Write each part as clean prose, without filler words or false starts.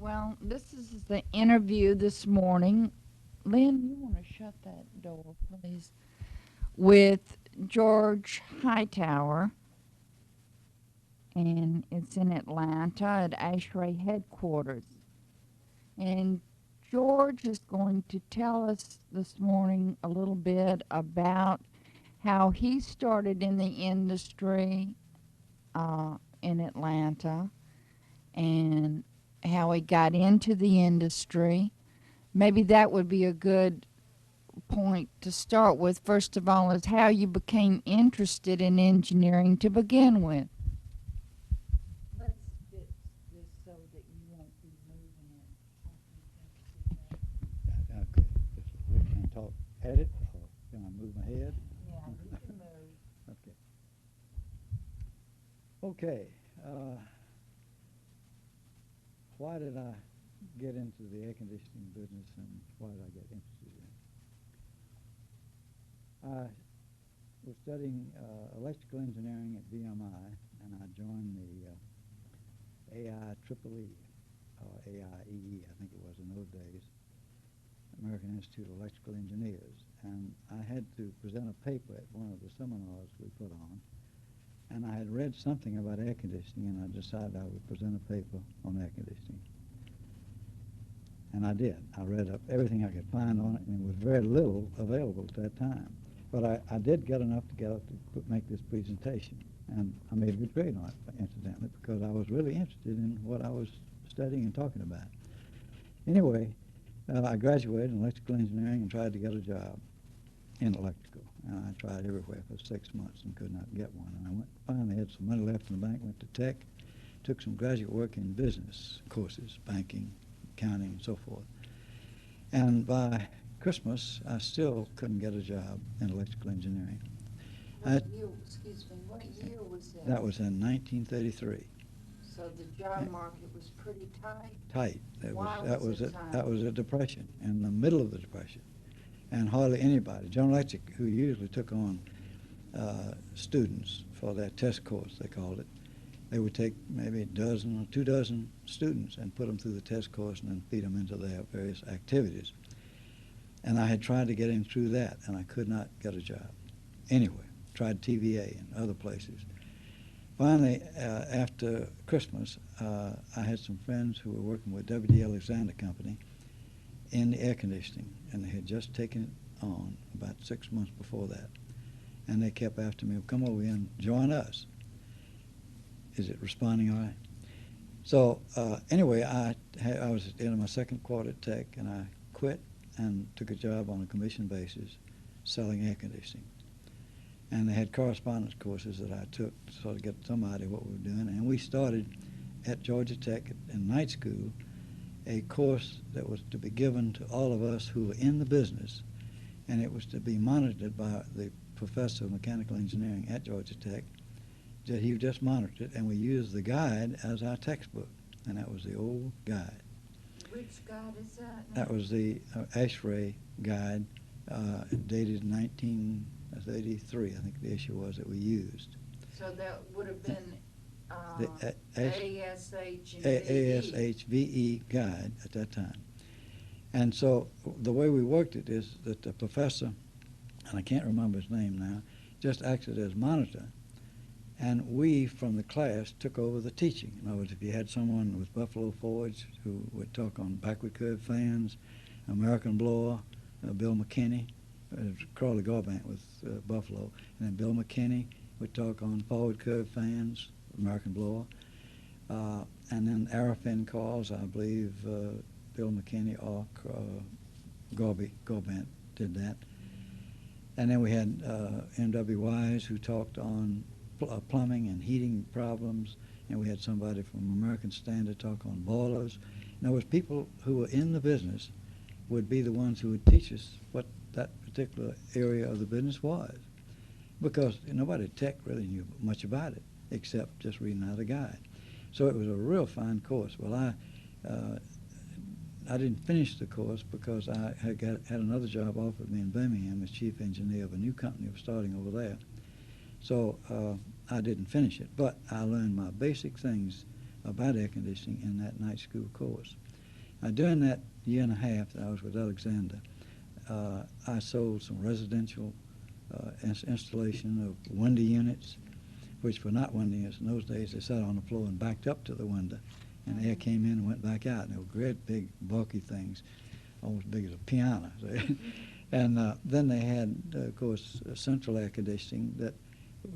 Well, this is the interview this morning. Lynn, you want to shut that door, please? With George Hightower, and it's in Atlanta at ASHRAE headquarters. And George is going to tell us this morning a little bit about how he started in the industry in Atlanta and how he got into the industry. Maybe that would be a good point to start with. First of all, is how you became interested in engineering to begin with. Let's fix this so that you won't be moving it. Okay, we can talk at it, or can I move my head? Yeah, you can move. Okay. Okay. Why did I get into the air conditioning business, and why did I get interested in it? I was studying electrical engineering at VMI, and I joined the AIEEE, or AIEE, I think it was in those days, American Institute of Electrical Engineers. And I had to present a paper at one of the seminars we put on, and I had read something about air conditioning, and I decided I would present a paper on air conditioning. And I did. I read up everything I could find on it, and there was very little available at that time. But I did get enough to get up to make this presentation, and I made a good grade on it, incidentally, because I was really interested in what I was studying and talking about. Anyway, I graduated in electrical engineering and tried to get a job in electrical. And I tried everywhere for 6 months and could not get one. And I finally had some money left in the bank, went to Tech, took some graduate work in business courses, banking, accounting, and so forth. And by Christmas, I still couldn't get a job in electrical engineering. What year was that? That was in 1933. So the job market was pretty tight? Tight. That was a depression, in the middle of the depression. And hardly anybody. General Electric, who usually took on students for their test course, they called it, they would take maybe a dozen or 2 dozen students and put them through the test course and then feed them into their various activities. And I had tried to get in through that, and I could not get a job anywhere. Tried TVA and other places. Finally, after Christmas, I had some friends who were working with W.D. Alexander Company in the air conditioning, and they had just taken it on about 6 months before that. And they kept after me, come over here and join us. Is it responding all right? So anyway, I was at the end of my second quarter at Tech, and I quit and took a job on a commission basis selling air conditioning. And they had correspondence courses that I took to sort of get some idea what we were doing. And we started at Georgia Tech in night school a course that was to be given to all of us who were in the business, and it was to be monitored by the professor of mechanical engineering at Georgia Tech. That he just monitored it, and we used the guide as our textbook, and that was the old guide. Which guide is that? That was the ASHRAE guide, dated 1933, I think the issue was, that we used. So that would have been the ASHVE guide at that time. And so the way we worked it is that the professor, and I can't remember his name now, just acted as monitor. And we, from the class, took over the teaching. In other words, if you had someone with Buffalo Forge who would talk on backward curve fans, American blower, Bill McKinney, Crawley Garbank with Buffalo, and then Bill McKinney would talk on forward curve fans, American blower, and then Arafin coils, I believe Bill McKinney or Garbank did that. And then we had M.W. Wise, who talked on plumbing and heating problems, and we had somebody from American Standard talk on boilers. In other words, people who were in the business would be the ones who would teach us what that particular area of the business was, because nobody at Tech really knew much about it except just reading out a guide. So it was a real fine course. Well, I didn't finish the course because I had another job offered me in Birmingham as chief engineer of a new company that was starting over there. So I didn't finish it, but I learned my basic things about air conditioning in that night school course. During that year and a half that I was with Alexander, I sold some residential installation of window units, which were not window units. In those days, they sat on the floor and backed up to the window, and air came in and went back out. And they were great, big, bulky things, almost big as a piano. And then they had, of course, central air conditioning that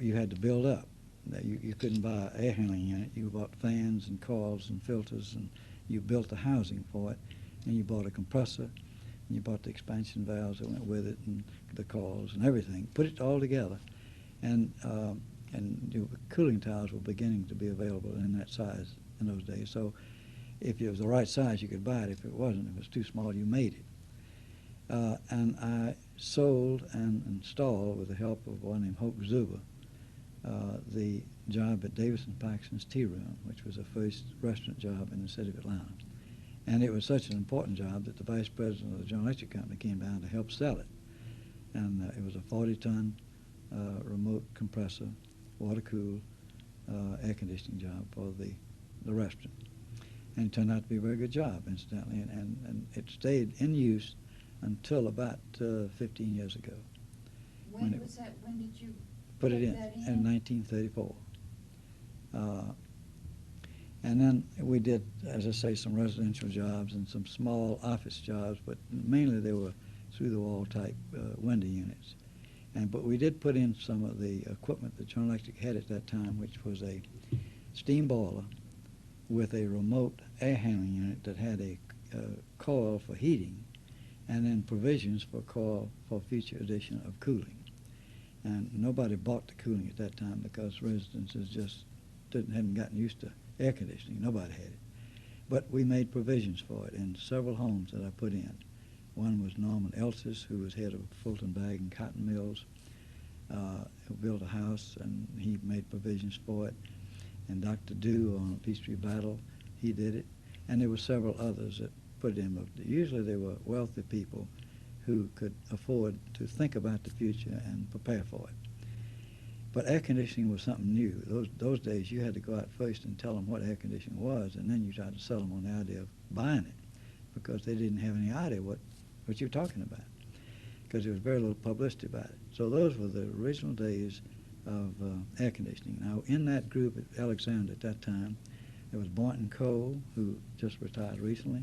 you had to build up. That you couldn't buy an air handling unit. You bought fans and coils and filters, and you built the housing for it. And you bought a compressor, and you bought the expansion valves that went with it, and the coils and everything. Put it all together, and cooling towers were beginning to be available in that size in those days. So if it was the right size, you could buy it. If it wasn't, if it was too small, you made it. And I sold and installed, with the help of one named Hope Zuba, the job at Davis & Paxton's Tea Room, which was the first restaurant job in the city of Atlanta. And it was such an important job that the vice president of the General Electric Company came down to help sell it. And it was a 40-ton remote compressor, water-cooled air conditioning job for the restaurant. And it turned out to be a very good job, incidentally, and it stayed in use until about 15 years ago. When was that? When did you put it in 1934. And then we did, as I say, some residential jobs and some small office jobs, but mainly they were through-the-wall type window units. But we did put in some of the equipment that General Electric had at that time, which was a steam boiler with a remote air handling unit that had a coil for heating, and then provisions for coil for future addition of cooling. And nobody bought the cooling at that time because residences just hadn't gotten used to air conditioning. Nobody had it. But we made provisions for it in several homes that I put in. One was Norman Elsis, who was head of Fulton Bag and Cotton Mills, who built a house, and he made provisions for it. And Dr. Dew on Peachtree Battle, he did it. And there were several others that put it in. But usually they were wealthy people who could afford to think about the future and prepare for it. But air conditioning was something new. Those days you had to go out first and tell them what air conditioning was, and then you tried to sell them on the idea of buying it, because they didn't have any idea what you're talking about, because there was very little publicity about it. So those were the original days of air conditioning. Now, in that group at Alexander at that time, there was Boynton Cole, who just retired recently.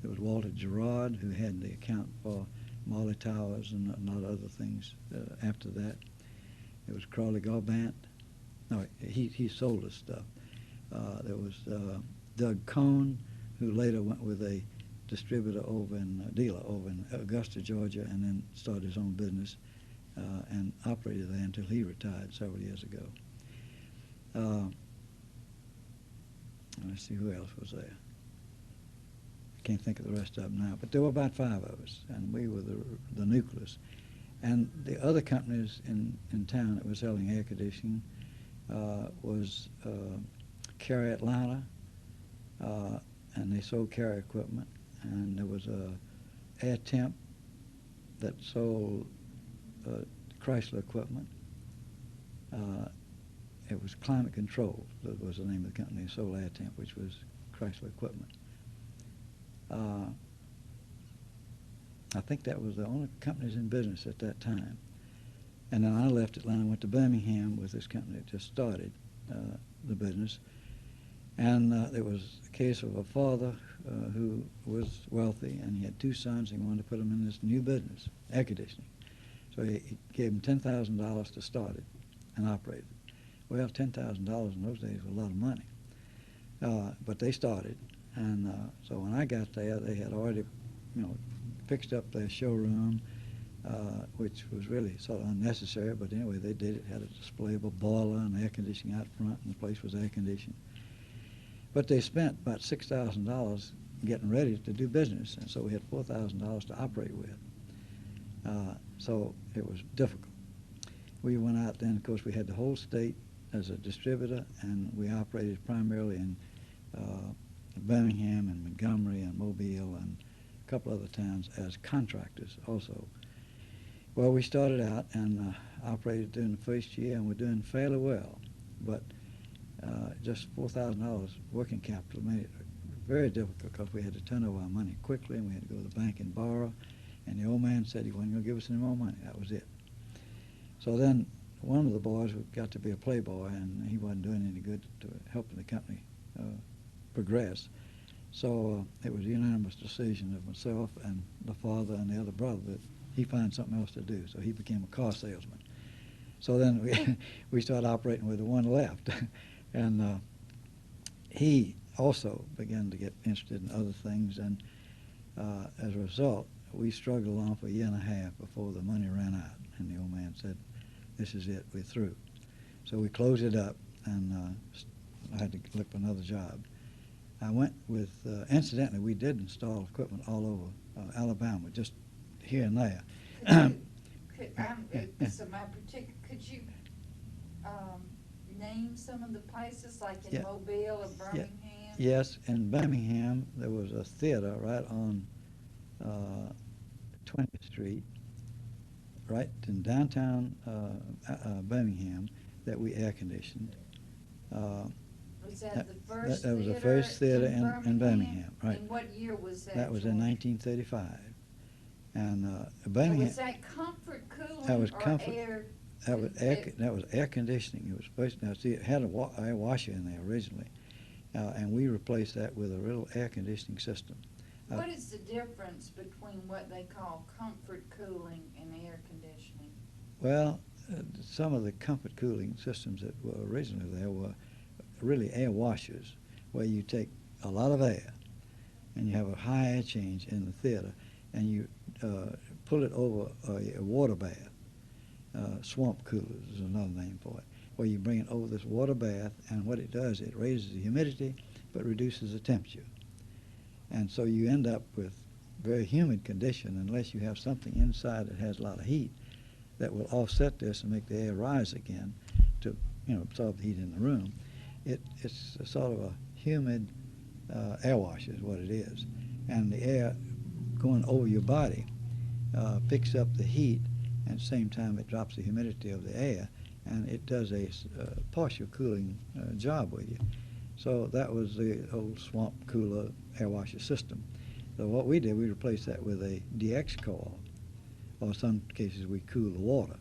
There was Walter Gerard, who had the account for Marley Towers and a lot of other things after that. There was Crawley Garbant. No, he sold us stuff. There was Doug Cohn, who later went with a distributor dealer over in Augusta, Georgia, and then started his own business and operated there until he retired several years ago. Let's see, who else was there? I can't think of the rest of them now, but there were about 5 of us, and we were the nucleus. And the other companies in town that were selling air conditioning was Carrier Atlanta, and they sold Carrier equipment. And there was Air Temp that sold Chrysler equipment. It was Climate Control, that was the name of the company that sold Air Temp, which was Chrysler equipment. I think that was the only companies in business at that time. And then I left Atlanta, went to Birmingham with this company that just started the business. And there was a case of a father who was wealthy, and he had 2 sons, and he wanted to put them in this new business, air conditioning. So he gave them $10,000 to start it and operate it. Well, $10,000 in those days was a lot of money. But they started, and so when I got there, they had already, fixed up their showroom, which was really sort of unnecessary, but anyway, they did it. Had a displayable boiler and air conditioning out front, and the place was air conditioned. But they spent about $6,000 getting ready to do business, and so we had $4,000 to operate with. So it was difficult. We went out then, of course, we had the whole state as a distributor, and we operated primarily in Birmingham and Montgomery and Mobile and a couple other towns as contractors also. Well, we started out and operated during the first year, and we're doing fairly well, but just $4,000 working capital made it very difficult because we had to turn over our money quickly, and we had to go to the bank and borrow. And the old man said he wasn't going to give us any more money. That was it. So then one of the boys got to be a playboy, and he wasn't doing any good to helping the company progress. So it was a unanimous decision of myself and the father and the other brother that he find something else to do. So he became a car salesman. So then we started operating with the one left. And he also began to get interested in other things. And as a result, we struggled along for a year and a half before the money ran out. And the old man said, "This is it, we're through." So we closed it up, and I had to look for another job. I went with, incidentally, we did install equipment all over Alabama, just here and there. Could you name some of the places, like in Yeah. Mobile or Birmingham? Yes, in Birmingham, there was a theater right on 20th Street, right in downtown Birmingham, that we air conditioned. Was that the first That was the theater first theater in Birmingham, right. And what year was that? That was in George? 1935. And Now, Birmingham, was that comfort cooling that was or comfort. air? That was air conditioning. It was supposed to, now see, it had a air washer in there originally, and we replaced that with a real air conditioning system. What is the difference between what they call comfort cooling and air conditioning? Well, some of the comfort cooling systems that were originally there were really air washers, where you take a lot of air and you have a high air change in the theater, and you pull it over a water bath. Swamp coolers is another name for it, where you bring it over this water bath, and what it does, it raises the humidity but reduces the temperature. And so you end up with very humid condition unless you have something inside that has a lot of heat that will offset this and make the air rise again to, absorb the heat in the room. It's a sort of a humid air washer is what it is. And the air going over your body picks up the heat, and at the same time it drops the humidity of the air, and it does a partial cooling job with you. So that was the old swamp cooler air washer system. So what we did, we replaced that with a DX coil, or in some cases we cool the water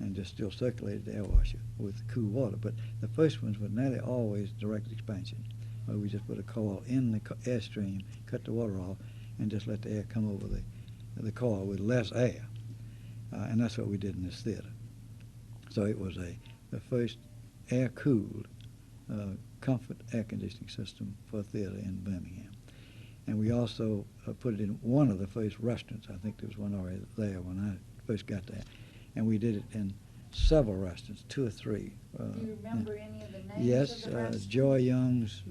and just still circulated the air washer with cool water. But the first ones were nearly always direct expansion, where we just put a coil in the airstream, cut the water off, and just let the air come over the coil with less air. And that's what we did in this theater. So it was the first air-cooled comfort air conditioning system for a theater in Birmingham. And we also put it in one of the first restaurants. I think there was one already there when I first got there. And we did it in several restaurants, 2 or 3. Do you remember any of the names Yes, of the restaurants? Joy Young's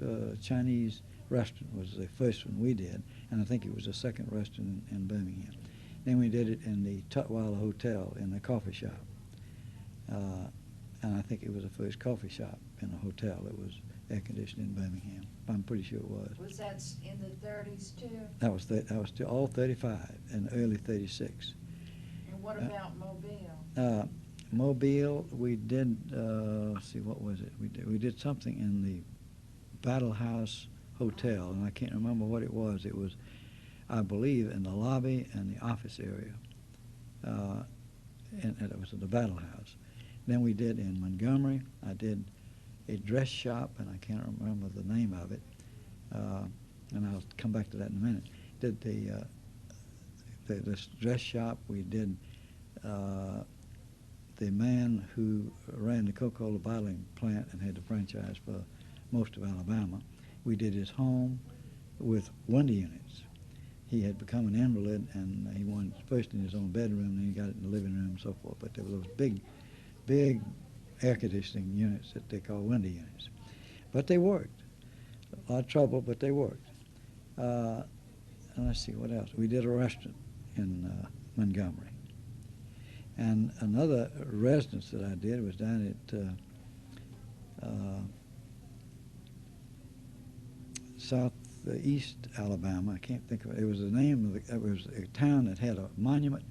Chinese restaurant was the first one we did, and I think it was the second restaurant in Birmingham. Then we did it in the Tutwiler Hotel in the coffee shop. And I think it was the first coffee shop in a hotel that was air conditioned in Birmingham. I'm pretty sure it was. Was that in the 30s too? That was all 35 and early 36. And what about Mobile? Mobile, we did. Let's see, what was it? We did something in the Battle House Hotel, and I can't remember what it was. It was, I believe, in the lobby and the office area, and it was at the Battle House. Then we did in Montgomery. I did a dress shop, and I can't remember the name of it, and I'll come back to that in a minute. Did this dress shop. We did the man who ran the Coca-Cola bottling plant and had the franchise for most of Alabama. We did his home with window units. He had become an invalid, and he wanted first in his own bedroom, then he got it in the living room and so forth. But there were those big air conditioning units that they call window units. But they worked. A lot of trouble, but they worked. And let's see, what else? We did a restaurant in Montgomery. And another residence that I did was down at southeast Alabama. I can't think of it. It was the name of it was a town that had a monument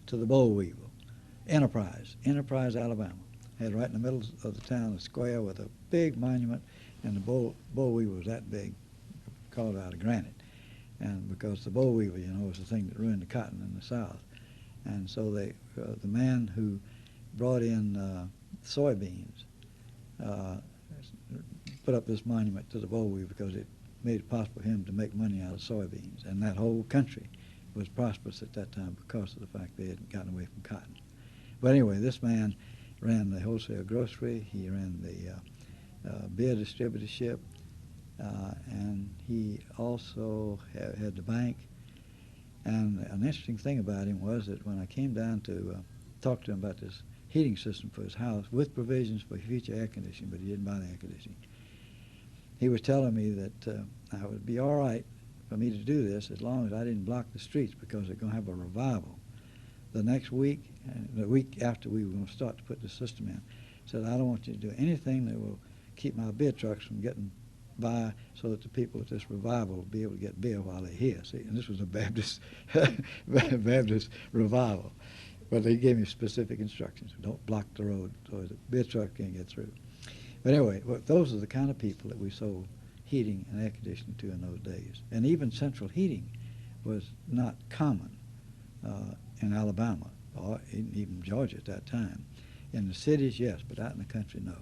to the boll weevil. Enterprise, Alabama. Had right in the middle of the town a square with a big monument, and the boll weevil was that big, carved out of granite. And because the boll weevil, was the thing that ruined the cotton in the South. And so the man who brought in soybeans put up this monument to the boll weevil because it made it possible for him to make money out of soybeans. And that whole country was prosperous at that time because of the fact they had gotten away from cotton. But anyway, this man ran the wholesale grocery. He ran the beer distributorship. And he also had the bank. And an interesting thing about him was that when I came down to talk to him about this heating system for his house with provisions for future air conditioning, but he didn't buy the air conditioning, he was telling me that I would be all right for me to do this as long as I didn't block the streets because they're going to have a revival the next week, the week after we were going to start to put the system in. Said, I don't want you to do anything that will keep my beer trucks from getting by so that the people at this revival will be able to get beer while they're here. See, and this was a Baptist Baptist revival. But they gave me specific instructions. Don't block the road so the beer truck can't get through. But anyway, those are the kind of people that we sold heating and air conditioning to in those days. And even central heating was not common in Alabama or even Georgia at that time. In the cities, yes, but out in the country, no.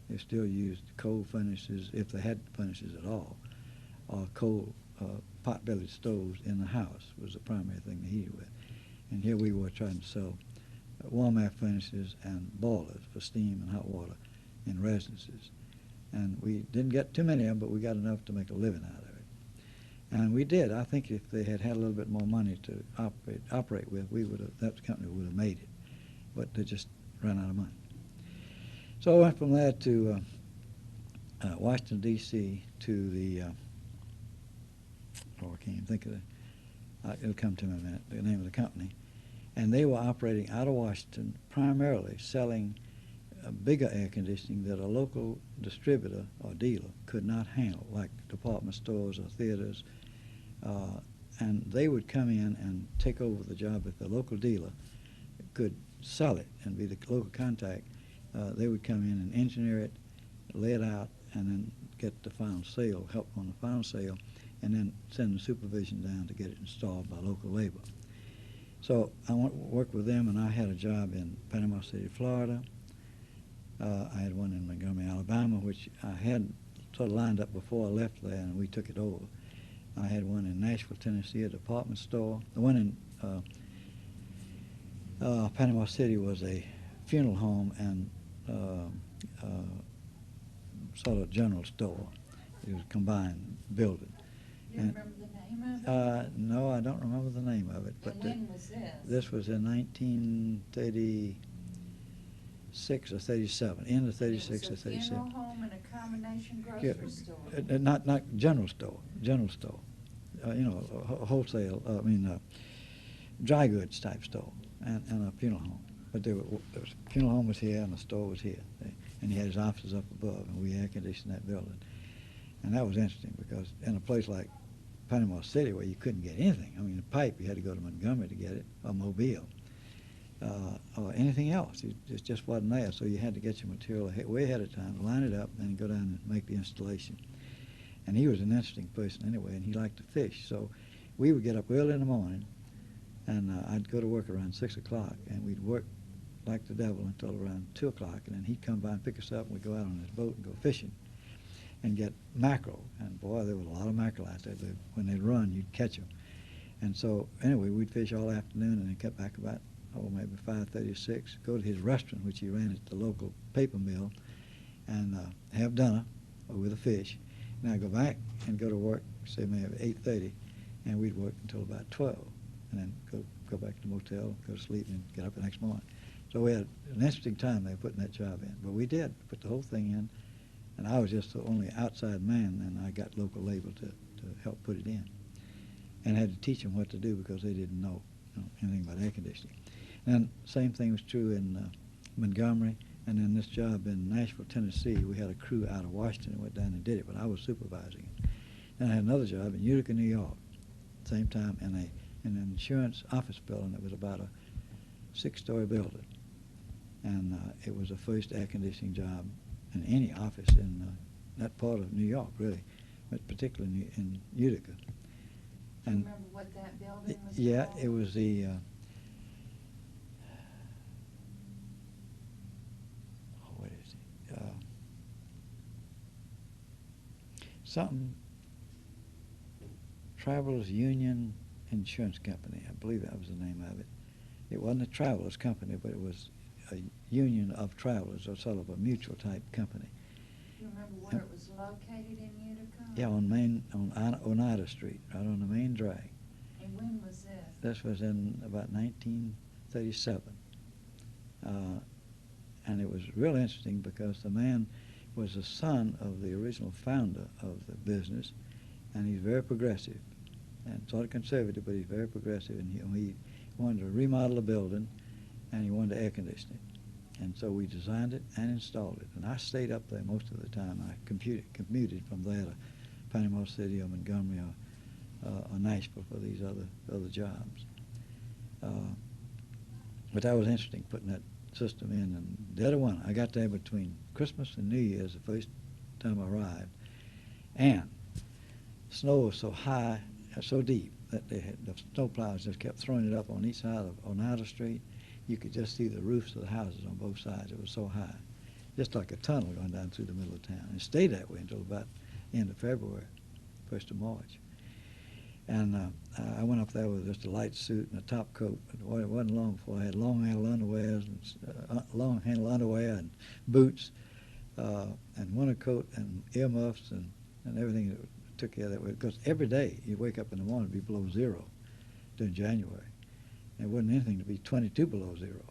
They still used coal furnaces, if they had furnaces at all, or coal pot-bellied stoves in the house was the primary thing to heat it with. And here we were trying to sell warm air furnaces and boilers for steam and hot water in residences. And we didn't get too many of them, but we got enough to make a living out of it. And we did. I think if they had had a little bit more money to operate with, that company would have made it. But they just ran out of money. So I went from there to Washington, D.C. to the, I can't even think of it. It'll come to me in a minute, the name of the company. And they were operating out of Washington, primarily selling bigger air conditioning that a local distributor or dealer could not handle, like department stores or theaters. And they would come in and take over the job. If the local dealer could sell it and be the local contact, they would come in and engineer it, lay it out, and then get the final sale, help on the final sale, and then send the supervision down to get it installed by local labor. So I worked with them, and I had a job in Panama City, Florida. I had one in Montgomery, Alabama, which I had sort of lined up before I left there, and we took it over. I had one in Nashville, Tennessee, a department store. The one in Panama City was a funeral home and sort of general store. It was a combined building. Do you remember the name of it? No, I don't remember the name of it. But And when was this? This was in 1936 or 37, end of 36 or 37. It was a funeral home and a combination grocery store. Not general store, wholesale, dry goods type store and a funeral home. But there was funeral home was here and the store was here. And he had his offices up above, and we air conditioned that building. And that was interesting because in a place like Panama City where you couldn't get anything, I mean, the pipe, you had to go to Montgomery to get it, or Mobile, or anything else. It just wasn't there, so you had to get your material way ahead of time, line it up, and then go down and make the installation. And he was an interesting person anyway, and he liked to fish. So we would get up early in the morning, and I'd go to work around 6 o'clock, and we'd work like the devil until around 2 o'clock, and then he'd come by and pick us up, and we'd go out on his boat and go fishing and get mackerel. And boy, there was a lot of mackerel out there. When they'd run, you'd catch them. And so anyway, we'd fish all afternoon and then get back about, maybe 5:36, go to his restaurant, which he ran at the local paper mill, and have dinner with a fish. And I'd go back and go to work, say maybe 8:30, and we'd work until about 12, and then go back to the motel, go to sleep, and get up the next morning. So we had an interesting time there putting that job in. But we did put the whole thing in, and I was just the only outside man, and I got local labor to help put it in. And had to teach them what to do because they didn't know anything about air conditioning. And same thing was true in Montgomery, and then this job in Nashville, Tennessee, we had a crew out of Washington who went down and did it, but I was supervising it. Then I had another job in Utica, New York, same time in an insurance office building that was about a 6-story building. And it was the first air conditioning job in any office in that part of New York, really, but particularly in Utica. Do you And remember what that building was yeah, called? it was the what is it? Something Travelers Union Insurance Company. I believe that was the name of it. It wasn't a travelers company, but it was a union of travelers, or sort of a mutual type company. Do you remember where it was located in Utica? Yeah, on Oneida Street, right on the main drag. And when was this? This was in about 1937. And it was real interesting because the man was the son of the original founder of the business, and he's very progressive and sort of conservative, but he's very progressive, and he wanted to remodel a building, and he wanted to air condition it. And so we designed it and installed it. And I stayed up there most of the time. I commuted from there to Panama City or Montgomery or Nashville for these other jobs. But that was interesting, putting that system in. And the other one, I got there between Christmas and New Year's, the first time I arrived. And snow was so high, so deep, that the snowplows just kept throwing it up on each side of Oneida Street. You could just see the roofs of the houses on both sides. It was so high, just like a tunnel going down through the middle of town. It stayed that way until about the end of February, 1st of March. And I went up there with just a light suit and a top coat. But it wasn't long before I had long-handle underwear and boots and winter coat and earmuffs and everything that took care of that. Because every day you wake up in the morning, it'd be below zero during January. There wasn't anything to be 22 below zero.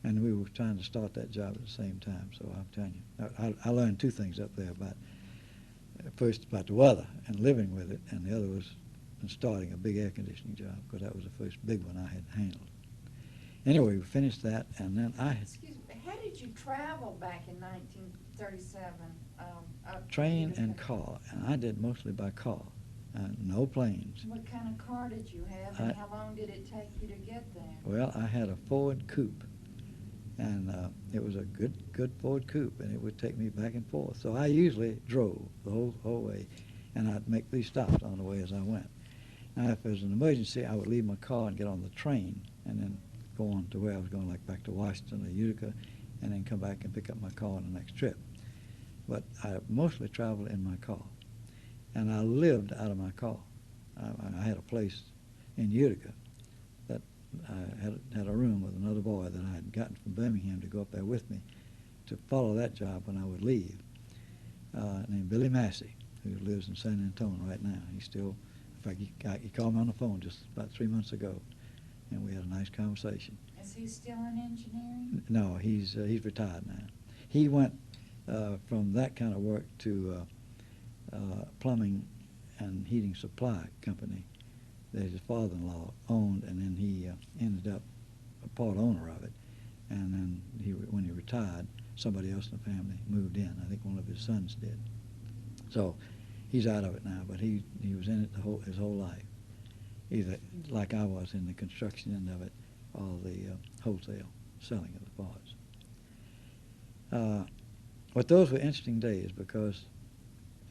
And we were trying to start that job at the same time. So I'm telling you, I learned two things up there about, first about the weather and living with it, and the other was starting a big air conditioning job, because that was the first big one I had handled. Anyway, we finished that, and then Excuse me, how did you travel back in 1937? Train and car, and I did mostly by car, no planes. What kind of car did you have, and how long did it take you to get there? Well, I had a Ford Coupe, and it was a good Ford Coupe, and it would take me back and forth. So I usually drove the whole way, and I'd make these stops on the way as I went. Now, if there was an emergency, I would leave my car and get on the train, and then go on to where I was going, like back to Washington or Utica, and then come back and pick up my car on the next trip. But I mostly traveled in my car, and I lived out of my car. I had a place in Utica that I had a room with another boy that I had gotten from Birmingham to go up there with me to follow that job when I would leave, named Billy Massey, who lives in San Antonio right now. He's still, in fact, he called me on the phone just about 3 months ago, and we had a nice conversation. Is he still in engineering? No, he's retired now. He went from that kind of work to plumbing and heating supply company that his father-in-law owned, and then he ended up a part owner of it. And then when he retired, somebody else in the family moved in. I think one of his sons did. So he's out of it now, but he was in it his whole life, either like I was in the construction end of it or the wholesale selling of the parts. But those were interesting days, because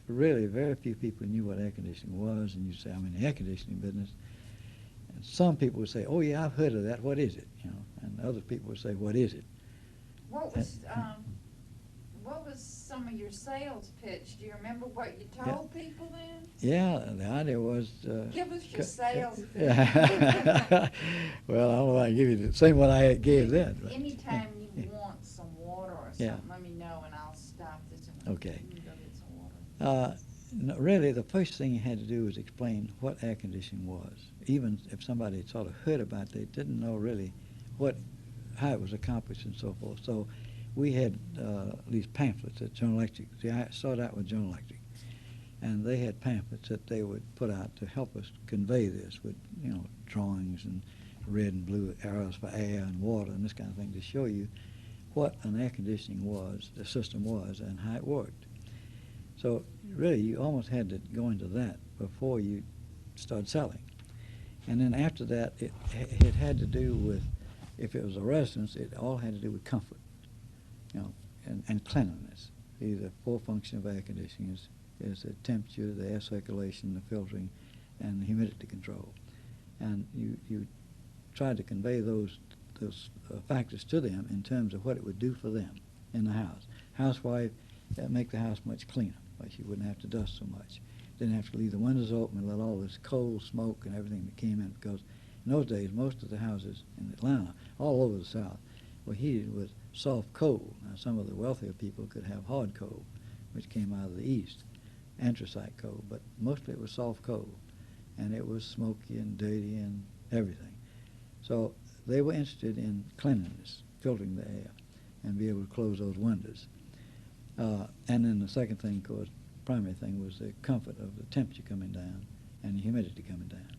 really very few people knew what air conditioning was, and you'd say, I'm in the air conditioning business. And some people would say, oh yeah, I've heard of that, what is it? And other people would say, what is it? What was some of your sales pitch? Do you remember what you told people then? Yeah, the idea was... give us your sales pitch. Well, I don't know if I can give you the same one I gave then. But Anytime you want some water or something, let me know and I'll stop this and okay. you can go get some water. No, really, the first thing you had to do was explain what air conditioning was. Even if somebody had sort of heard about it, they didn't know really how it was accomplished and so forth. So we had these pamphlets at General Electric. See, I started out with General Electric, and they had pamphlets that they would put out to help us convey this with, drawings and red and blue arrows for air and water and this kind of thing, to show you what an air conditioning was, the system was, and how it worked. So really, you almost had to go into that before you started selling. And then after that, it had to do with, if it was a residence, it all had to do with comfort, and cleanliness. The four function of air conditioning is the temperature, the air circulation, the filtering, and the humidity control. And you try to convey those factors to them in terms of what it would do for them in the house. Housewife, make the house much cleaner, like she wouldn't have to dust so much. Didn't have to leave the windows open and let all this coal, smoke, and everything that came in, because in those days, most of the houses in Atlanta, all over the South, were heated with soft coal. Now, some of the wealthier people could have hard coal, which came out of the East, anthracite coal, but mostly it was soft coal, and it was smoky and dirty and everything. So they were interested in cleanliness, filtering the air, and be able to close those windows. And then the second thing, of course, primary thing, was the comfort of the temperature coming down and the humidity coming down.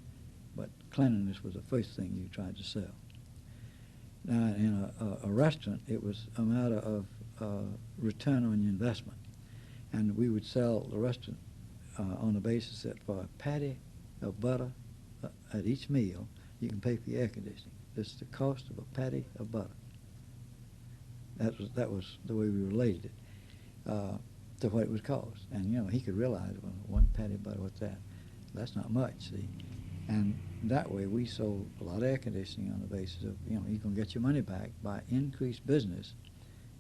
But cleanliness was the first thing you tried to sell. Now, in a restaurant, it was a matter of return on your investment. And we would sell the restaurant on the basis that for a patty of butter at each meal, you can pay for your air conditioning. This is the cost of a patty of butter. That was the way we related it to what it would cost. And, you know, he could realize, well, one patty of butter, what's that? That's not much, see. And that way we sold a lot of air conditioning on the basis of, you know, you're going to get your money back by increased business.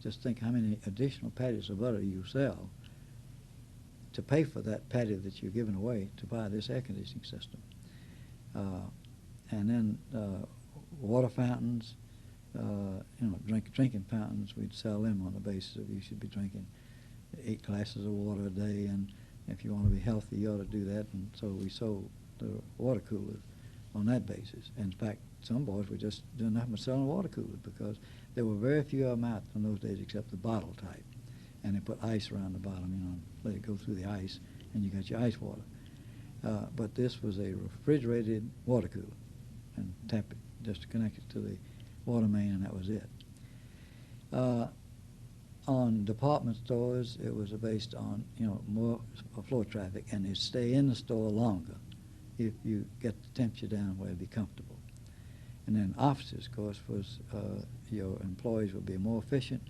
Just think how many additional patties of butter you sell to pay for that patty that you're giving away to buy this air conditioning system. And then water fountains, you know, drinking fountains, we'd sell them on the basis of you should be drinking 8 glasses of water a day, and if you want to be healthy, you ought to do that. And so we sold the water coolers on that basis. And in fact, some boys were just doing nothing but selling water coolers, because there were very few of them out in those days except the bottle type. And they put ice around the bottom, you know, let it go through the ice, and you got your ice water. But this was a refrigerated water cooler, and tap it, just to connect it to the water main, and that was it. On department stores, it was based on, you know, more floor traffic, and they'd stay in the store longer if you get the temperature down where it'd be comfortable. And then offices, of course, was your employees would be more efficient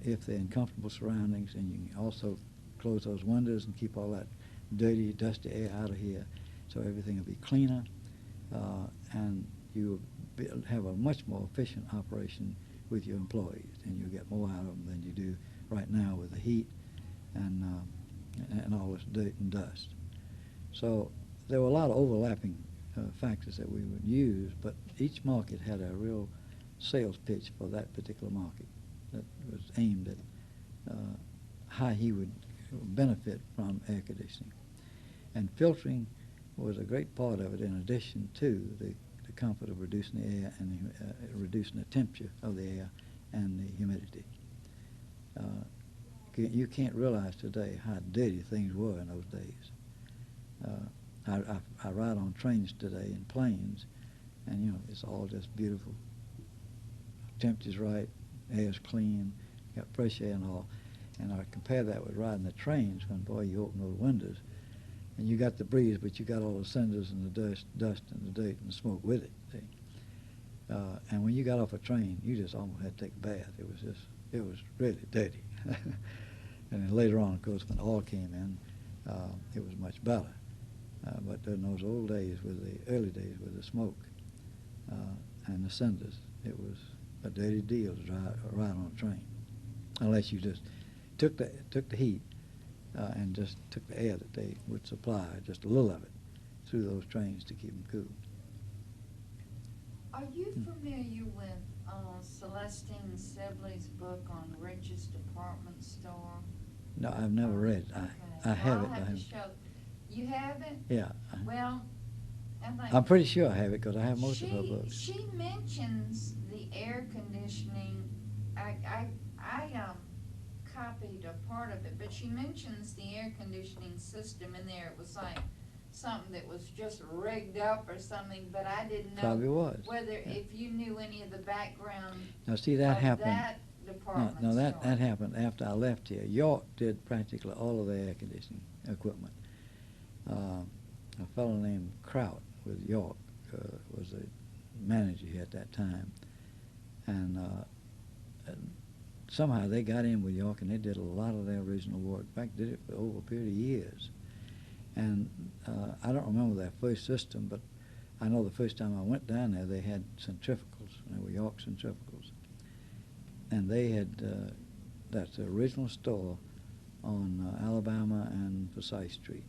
if they're in comfortable surroundings, and you can also close those windows and keep all that dirty, dusty air out of here, so everything will be cleaner, and you will have a much more efficient operation with your employees, and you'll get more out of them than you do right now with the heat and all this dirt and dust. So there were a lot of overlapping factors that we would use, but each market had a real sales pitch for that particular market that was aimed at how he would benefit from air conditioning. And filtering was a great part of it, in addition to the comfort of reducing the air and reducing the temperature of the air and the humidity. You can't realize today how dirty things were in those days. I ride on trains today and planes, and, you know, it's all just beautiful. Temperature's right, air's clean, got fresh air and all. And I compare that with riding the trains when, boy, you open those windows, and you got the breeze, but you got all the cinders and the dust and the dirt and the smoke with it. See? And when you got off a train, you just almost had to take a bath. It was really dirty. And then later on, of course, when oil came in, it was much better. But in those old days, with the early days with the smoke and the cinders, it was a dirty deal to ride on a train, unless you just took the heat and just took the air that they would supply, just a little of it, through those trains to keep them cool. Are you familiar with Celestine Sibley's book on Richest Department Store? No, I've never read it. Okay. I have it. I'll have to show. You have it? Yeah. Well, I'm pretty sure I have it, because I have most of her books. She mentions the air conditioning. I copied a part of it, but she mentions the air conditioning system in there. It was like something that was just rigged up or something, but I didn't know Probably was. Whether if you knew any of the background. Now, see, that happened. That department No, store. that happened after I left here. York did practically all of the air conditioning equipment. A fellow named Kraut with York was the manager here at that time, and somehow they got in with York and they did a lot of their original work. In fact, did it for over a period of years. And I don't remember their first system, but I know the first time I went down there, they had centrifugals. They were York centrifugals. And they had, that's the original store on Alabama and Forsyth Street.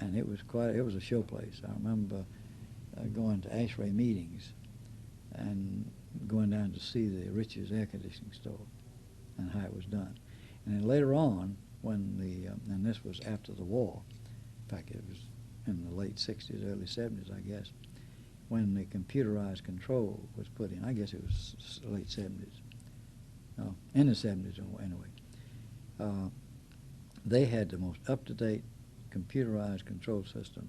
And it was a show place. I remember going to ASHRAE meetings and going down to see the Rich's air conditioning store and how it was done. And then later on, when and this was after the war, in fact it was in the late 60s, early 70s, I guess, when the computerized control was put in. I guess it was late 70s. No, in the 70s anyway. They had the most up-to-date computerized control system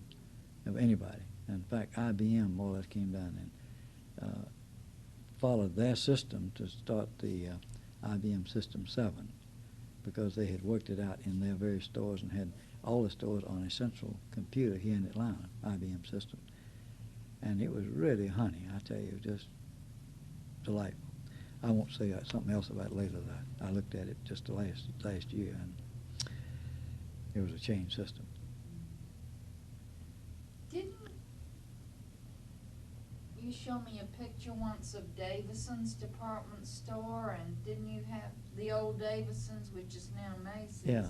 of anybody. In fact, IBM more or less came down and followed their system to start the IBM System 7, because they had worked it out in their various stores and had all the stores on a central computer here in Atlanta, IBM system. And it was really honey, I tell you, just delightful. I won't say something else about it later. That I looked at it just the last year, and it was a chain system. Didn't you show me a picture once of Davison's department store, and didn't you have the old Davison's, which is now Macy's? Yeah. And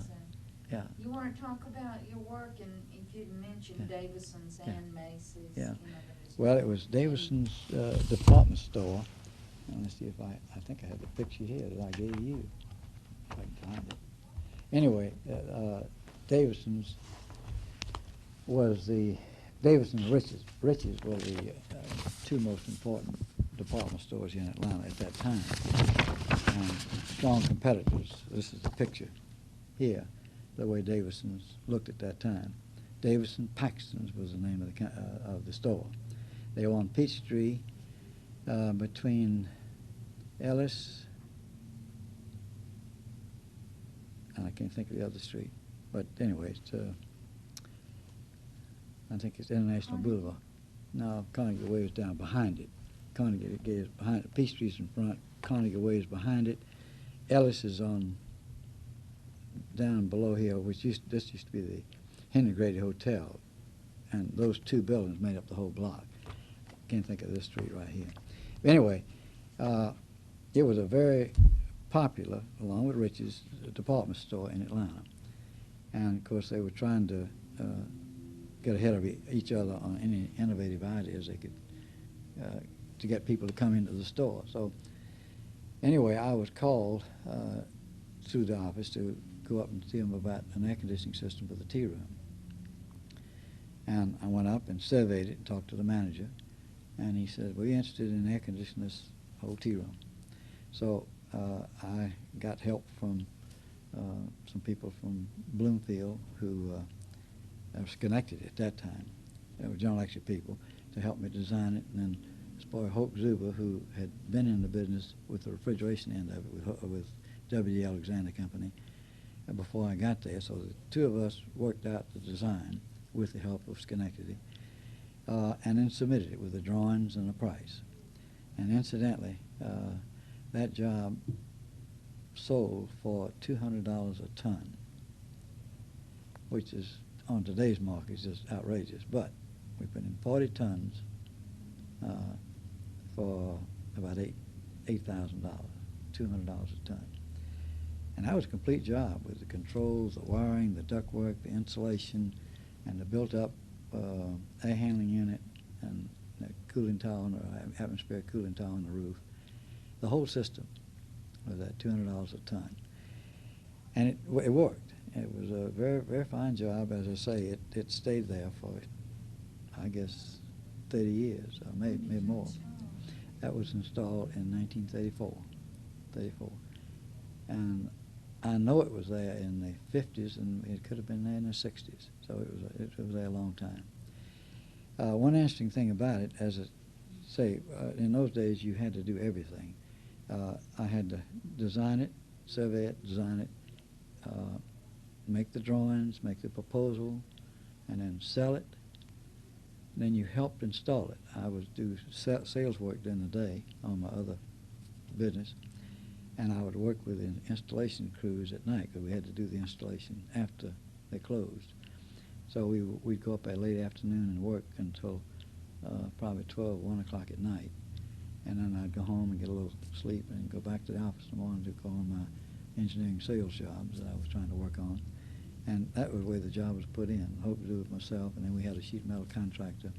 Yeah. you want to talk about your work, and if you'd mentioned Davison's and Macy's. Yeah. You know, Well, it was Davison's department store. And let's see if I think I have the picture here that I gave you. If I can find it. Anyway, Davison's was Davison's Rich's. Rich's were the two most important department stores in Atlanta at that time. And strong competitors. This is the picture here, the way Davison's looked at that time. Davison Paxton's was the name of the store. They were on Peachtree between Ellis and I can't think of the other street. But anyway, it's, I think it's International Boulevard. No, Carnegie Way is down behind it. Carnegie is behind it. Peachtree's in front. Carnegie Way is behind it. Ellis is on down below here, which this used to be the Henry Grady Hotel, and those two buildings made up the whole block. Can't think of this street right here. But anyway, it was a very popular, along with Rich's, department store in Atlanta. And of course, they were trying to get ahead of each other on any innovative ideas they could to get people to come into the store. So anyway, I was called through the office to go up and see them about an air conditioning system for the tea room. And I went up and surveyed it and talked to the manager. And he said, "Were you interested in air conditioning this whole tea room?" So I got help from some people from Bloomfield who was connected at that time. They were General Electric people to help me design it. And then this boy, Hope Zuber, who had been in the business with the refrigeration end of it with W. Alexander Company before I got there. So the two of us worked out the design with the help of Schenectady. And then submitted it with the drawings and the price. And incidentally, that job sold for $200 a ton, which is, on today's market, is just outrageous. But we put in 40 tons for about $8,000, $200 a ton. And that was a complete job with the controls, the wiring, the ductwork, the insulation, and the built-up air handling unit and the cooling tower, or atmospheric cooling tower on the roof. The whole system was at $200 a ton. And it worked. It was a very, very fine job. As I say, it stayed there for, I guess, 30 years, or maybe more. That was installed in 1934. And I know it was there in the 50s, and it could have been there in the 60s. So it was there a long time. One interesting thing about it, as I say, in those days you had to do everything. I had to design it, survey it, design it, make the drawings, make the proposal, and then sell it. Then you helped install it. I would do sales work during the day on my other business, and I would work with the installation crews at night because we had to do the installation after they closed. So we'd go up at late afternoon and work until probably 12, 1 o'clock at night. And then I'd go home and get a little sleep and go back to the office in the morning to go on my engineering sales jobs that I was trying to work on. And that was the way the job was put in. I hoped to do it myself, and then we had a sheet metal contractor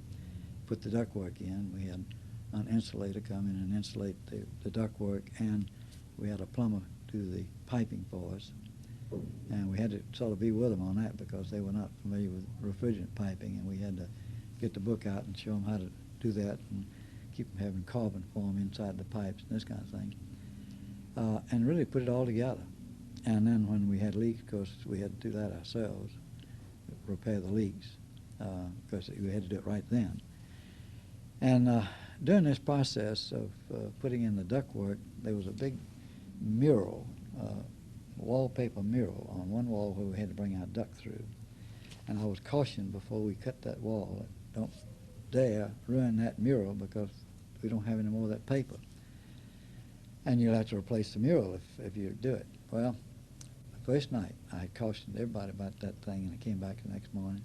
put the ductwork in. We had an insulator come in and insulate the ductwork, and we had a plumber do the piping for us. And we had to sort of be with them on that because they were not familiar with refrigerant piping, and we had to get the book out and show them how to do that and keep them having carbon form inside the pipes and this kind of thing, and really put it all together. And then when we had leaks, of course, we had to do that ourselves, repair the leaks, because we had to do it right then. And during this process of putting in the ductwork, there was a big mural, wallpaper mural on one wall where we had to bring our duct through. And I was cautioned before we cut that wall, don't dare ruin that mural because we don't have any more of that paper. And you'll have to replace the mural if you do it. Well, the first night I had cautioned everybody about that thing, and I came back the next morning.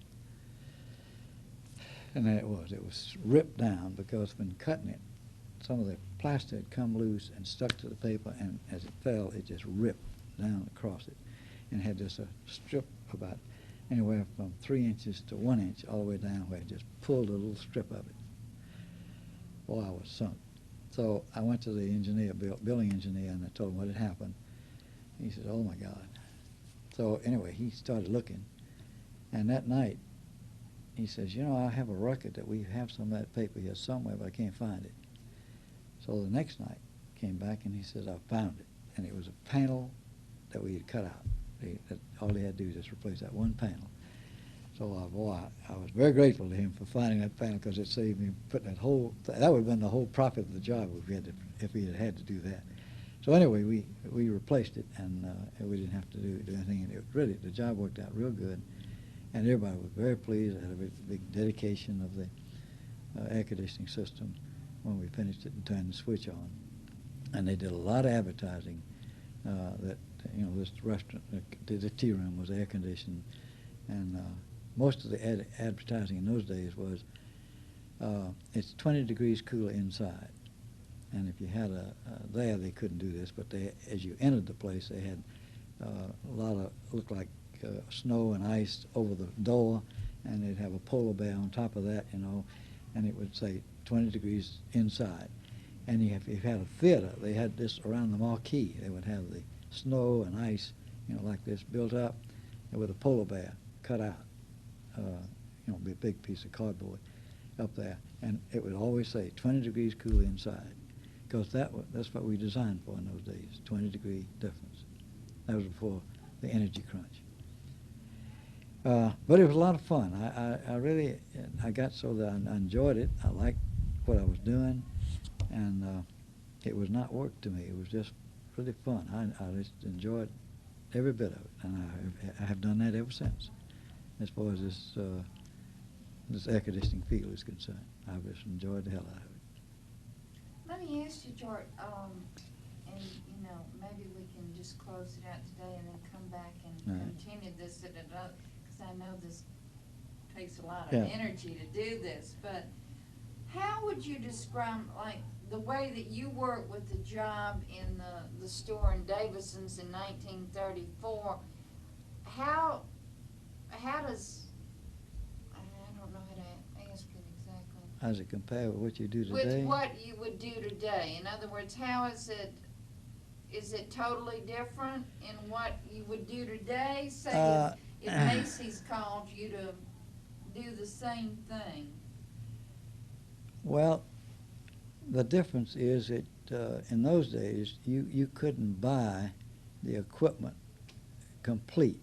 And there it was ripped down because when cutting it, some of the plaster had come loose and stuck to the paper, and as it fell, it just ripped down across it and had just a strip about anywhere from 3 inches to 1 inch all the way down where it just pulled a little strip of it. Boy, I was sunk. So I went to the engineer, building engineer, and I told him what had happened. He said, "Oh my God." So anyway, he started looking, and that night he says, "You know, I have a record that we have some of that paper here somewhere, but I can't find it." So the next night came back and he says, "I found it," and it was a panel that we had cut out. All he had to do was just replace that one panel. So I was very grateful to him for finding that panel because it saved me putting that whole. That would have been the whole profit of the job if we had to do that. So anyway, we replaced it, and we didn't have to do anything. And it really, the job worked out real good, and everybody was very pleased. I had a big dedication of the air conditioning system when we finished it and turned the switch on. And they did a lot of advertising that this restaurant, the tea room was air conditioned, and most of the advertising in those days was it's 20 degrees cooler inside. And if you had there, they couldn't do this, but as you entered the place, they had a lot of, looked like snow and ice over the door, and they'd have a polar bear on top of that, and it would say 20 degrees inside. And if you had a theater, they had this around the marquee. They would have the snow and ice, like this built up, and with a polar bear cut out, be a big piece of cardboard up there. And it would always say 20 degrees cooler inside, because that's what we designed for in those days, 20-degree difference. That was before the energy crunch. But it was a lot of fun. I got so that I enjoyed it. I liked what I was doing, and it was not work to me. It was just really fun. I just enjoyed every bit of it, and I have done that ever since. As far as this air conditioning field is concerned, I've just enjoyed the hell out of it. Let me ask you, George, and maybe we can just close it out today and then come back and continue this at another, because I know this takes a lot of energy to do this, but how would you describe, like, the way that you worked with the job in the store in Davison's in 1934? How does, I don't know how to ask it exactly. How does it compare with what you do today? With what you would do today. In other words, how is it totally different in what you would do today? Say if Macy's called you to do the same thing. Well, the difference is that in those days you couldn't buy the equipment complete.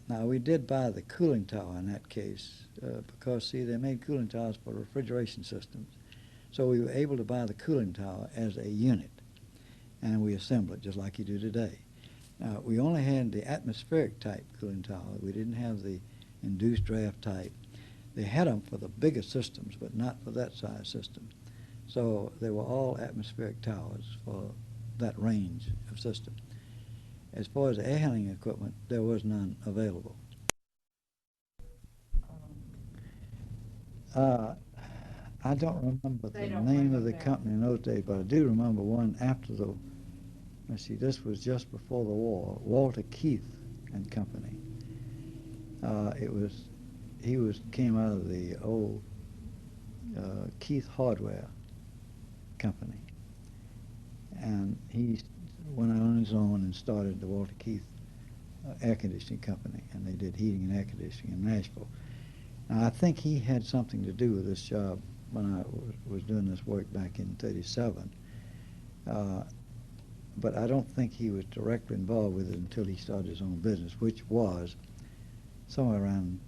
Now, we did buy the cooling tower in that case because, see, they made cooling towers for refrigeration systems. So we were able to buy the cooling tower as a unit, and we assembled it just like you do today. Now, we only had the atmospheric type cooling tower. We didn't have the induced draft type. They had them for the bigger systems, but not for that size system. So they were all atmospheric towers for that range of system. As far as air handling equipment, there was none available. I don't remember the name of the company in those days, but I do remember one after the, let's see, this was just before the war, Walter Keith and Company. Came out of the old Keith Hardware Company. And he went out on his own and started the Walter Keith Air Conditioning Company, and they did heating and air conditioning in Nashville. Now, I think he had something to do with this job when I was doing this work back in '37, but I don't think he was directly involved with it until he started his own business, which was somewhere around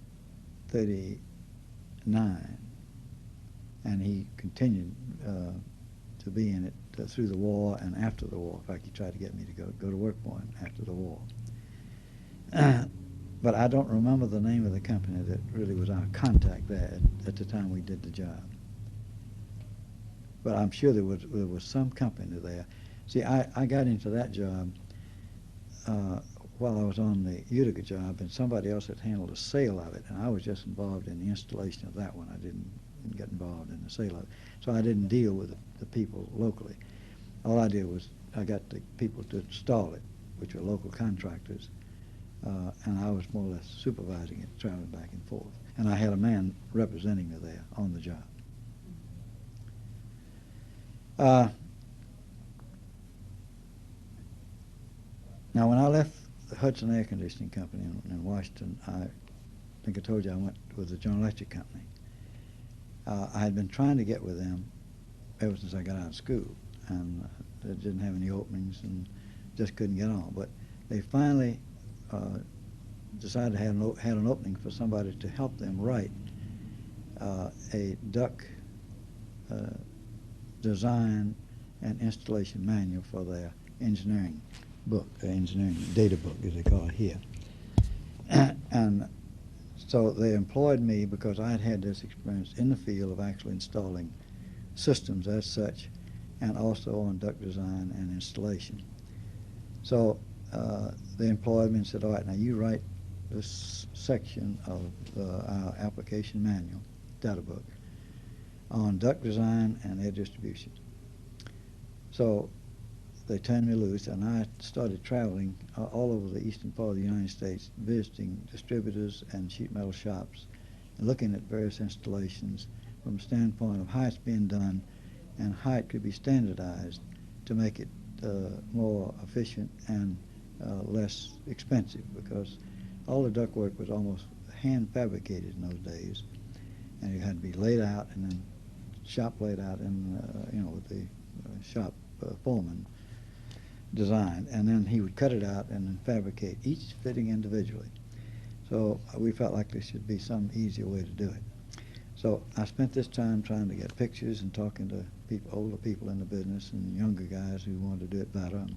'39, and he continued to be in it through the war and after the war. In fact, he tried to get me to go to work for him after the war. But I don't remember the name of the company that really was our contact there at the time we did the job. But I'm sure there was some company there. See, I got into that job while I was on the Utica job, and somebody else had handled the sale of it, and I was just involved in the installation of that one. I didn't get involved in the sale of it. So I didn't deal with the people locally. All I did was I got the people to install it, which were local contractors, and I was more or less supervising it, traveling back and forth. And I had a man representing me there on the job. Now, when I left the Hudson Air Conditioning Company in Washington, I think I told you I went with the General Electric Company. I had been trying to get with them ever since I got out of school, and they didn't have any openings and just couldn't get on. But they finally decided to had an opening for somebody to help them write a duct design and installation manual for their engineering book, engineering data book, as they call it here. And so they employed me because I had this experience in the field of actually installing systems as such, and also on duct design and installation. So they employed me and said, all right, now you write this section of our application manual, data book, on duct design and air distribution. So they turned me loose, and I started traveling all over the eastern part of the United States, visiting distributors and sheet metal shops, and looking at various installations from the standpoint of how it's being done and how it could be standardized to make it more efficient and less expensive, because all the ductwork was almost hand fabricated in those days, and it had to be laid out and then shop laid out in with the shop foreman design, and then he would cut it out and then fabricate each fitting individually. So we felt like there should be some easier way to do it. So I spent this time trying to get pictures and talking to people, older people in the business and younger guys who wanted to do it better. And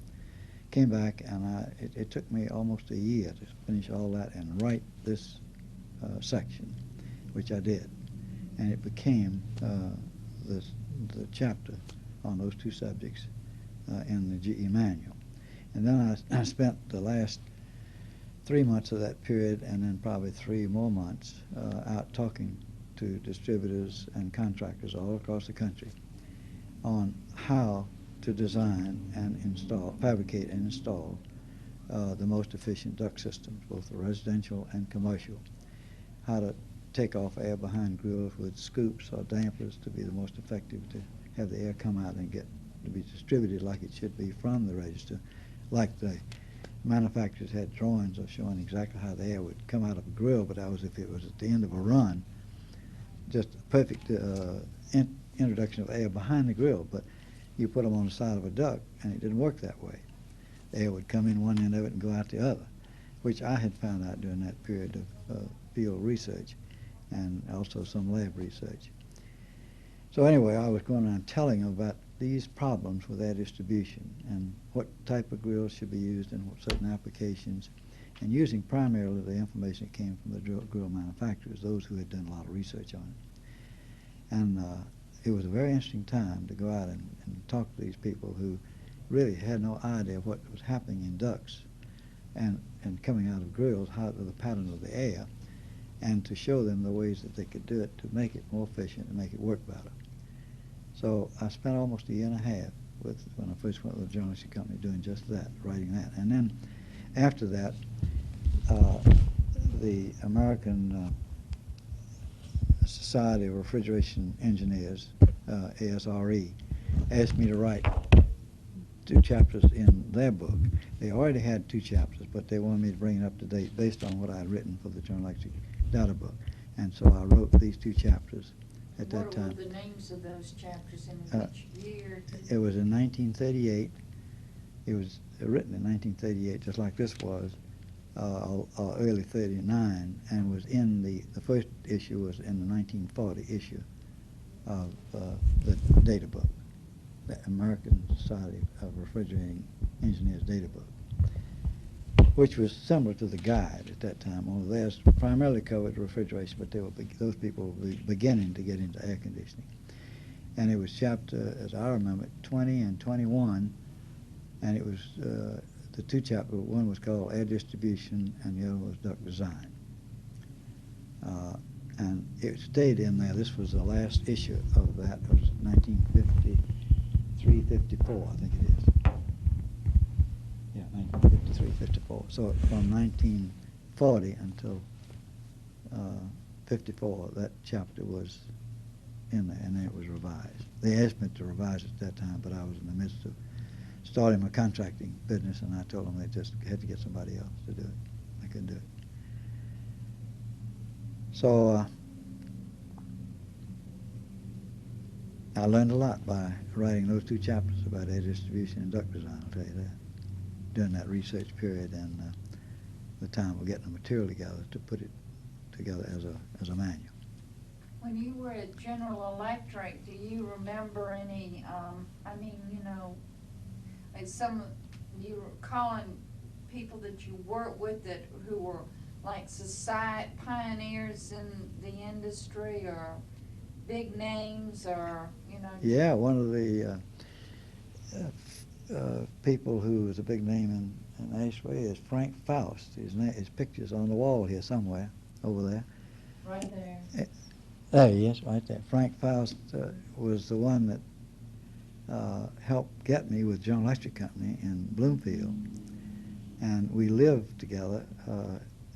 came back, and it took me almost a year to finish all that and write this section, which I did. And it became the chapter on those two subjects in the GE manual. And then I spent the last 3 months of that period, and then probably 3 more months out talking to distributors and contractors all across the country on how to design and install, fabricate and install the most efficient duct systems, both the residential and commercial. How to take off air behind grills with scoops or dampers to be the most effective to have the air come out and get to be distributed like it should be from the register, like the manufacturers had drawings of showing exactly how the air would come out of a grill, but that was if it was at the end of a run, just a perfect introduction of air behind the grill. But you put them on the side of a duct, and it didn't work that way. The air would come in one end of it and go out the other, which I had found out during that period of field research and also some lab research. So anyway, I was going around telling them about these problems with air distribution and what type of grills should be used in certain applications, and using primarily the information that came from the grill manufacturers, those who had done a lot of research on it. And it was a very interesting time to go out and talk to these people who really had no idea what was happening in ducts and coming out of grills, how the pattern of the air, and to show them the ways that they could do it to make it more efficient and make it work better. So I spent almost a year and a half when I first went with the journalistic company doing just that, writing that. And then after that, the American Society of Refrigeration Engineers, ASRE, asked me to write 2 chapters in their book. They already had 2 chapters, but they wanted me to bring it up to date based on what I had written for the Journal Electric Data book. And so I wrote these 2 chapters at that time. What were the names of those chapters in which year? It was in 1938. It was written in 1938, just like this was, early 39, and was in the first issue was in the 1940 issue of the data book, the American Society of Refrigerating Engineers data book, which was similar to the guide at that time, although theirs primarily covered refrigeration, but those people were beginning to get into air conditioning. And it was chapter, as I remember, 20 and 21, and it was the 2 chapters. One was called Air Distribution, and the other was Duct Design. And it stayed in there. This was the last issue of that. It was 1953, 54, I think it is. Yeah, 1953, 54. So from 1940 until 54, that chapter was in there, and then it was revised. They asked me to revise it at that time, but I was in the midst of starting my contracting business, and I told them they just had to get somebody else to do it. I couldn't do it. So I learned a lot by writing those 2 chapters about air distribution and duct design, I'll tell you that, during that research period and the time of getting the material together to put it together as a manual. When you were at General Electric, do you remember any, I mean, you know, like you were calling people that you worked with who were like society pioneers in the industry, or big names, or, you know? Yeah, one of the people who was a big name in ASHRAE is Frank Faust. His picture's on the wall here somewhere, over there. Right there. There he is, right there. Frank Faust was the one that helped get me with General Electric Company in Bloomfield. And we lived together.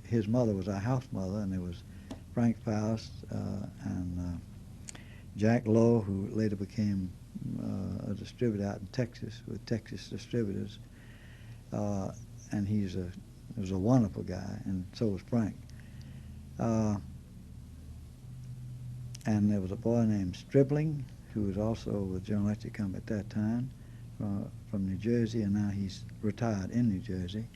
His mother was our house mother, and there was Frank Faust and Jack Lowe, who later became a distributor out in Texas with Texas Distributors. And he was a wonderful guy, and so was Frank. And there was a boy named Stribling, who was also with General Electric Company at that time, from New Jersey, and now he's retired in New Jersey.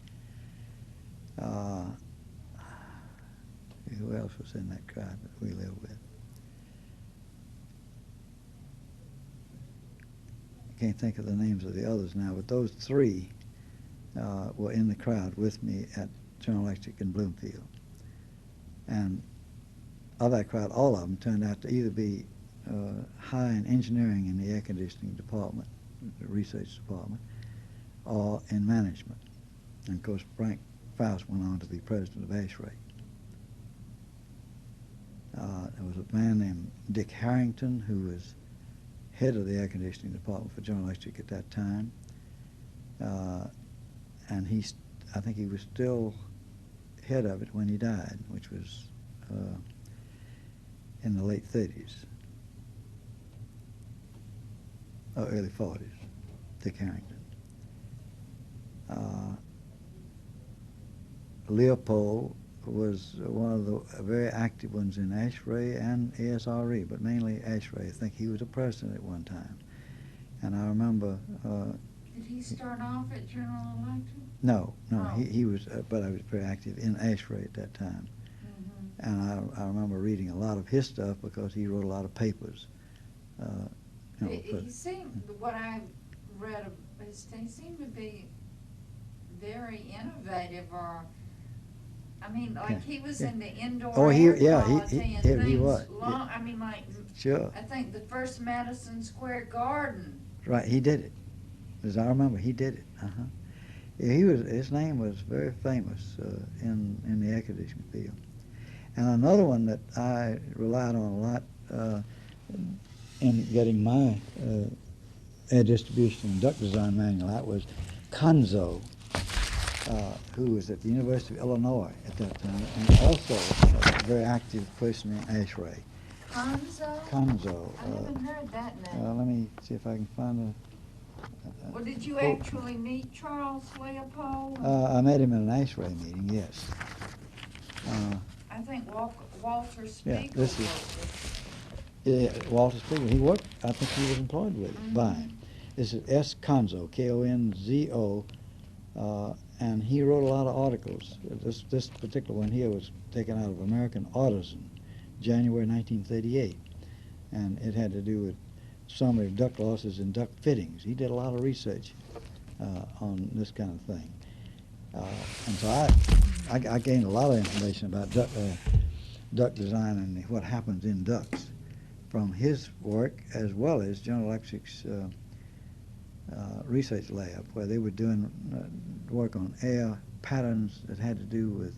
Who else was in that crowd that we lived with? I can't think of the names of the others now, but those 3 were in the crowd with me at General Electric in Bloomfield. And of that crowd, all of them turned out to either be high in engineering in the air conditioning department, the research department, or in management. And of course, Frank Faust went on to be president of ASHRAE. There was a man named Dick Harrington, who was head of the air conditioning department for General Electric at that time. And I think he was still head of it when he died, which was in the late 30s, or early 40s, Dick Harrington. Leopold was one of the very active ones in ASHRAE and ASRE, but mainly ASHRAE. I think he was a president at one time. And I remember... Did he start off at General Electric? No, Oh. he was, but I was very active in ASHRAE at that time. Mm-hmm. And I remember reading a lot of his stuff because he wrote a lot of papers. He seemed, what I read of he seemed to be very innovative, or, I mean, like he was in the indoor air quality and things. He was. I mean, like, Sure. I think the first Madison Square Garden. Right, he did it. As I remember, he did it. Yeah, he was. His name was very famous in the air conditioning field. And another one that I relied on a lot in getting my air distribution and duct design manual out was Conzo, who was at the University of Illinois at that time, and also a very active person in ASHRAE. Conzo? Conzo. I haven't heard that name. Let me see if I can find Well, did you quote. actually meet Charles Leopold? I met him at an ASHRAE meeting, yes. I think Walter Spiegel this is- worked with Yeah, Walter Spiegel. He worked, I think he was employed with it, by him. This is S. Conzo, Konzo, and he wrote a lot of articles. This particular one here was taken out of American Artisan, January 1938, and it had to do with summary of duct losses and duct fittings. He did a lot of research on this kind of thing. And so I gained a lot of information about duct design and what happens in ducts from his work, as well as General Electric's research lab, where they were doing work on air patterns that had to do with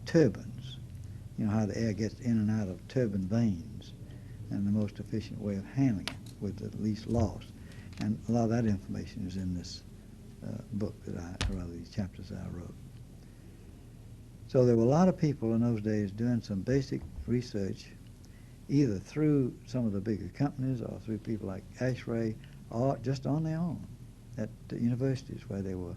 turbines. You know, how the air gets in and out of turbine vanes, and the most efficient way of handling it with the least loss. And a lot of that information is in this book that or rather these chapters that I wrote. So there were a lot of people in those days doing some basic research, either through some of the bigger companies or through people like ASHRAE, or just on their own at the universities where they were,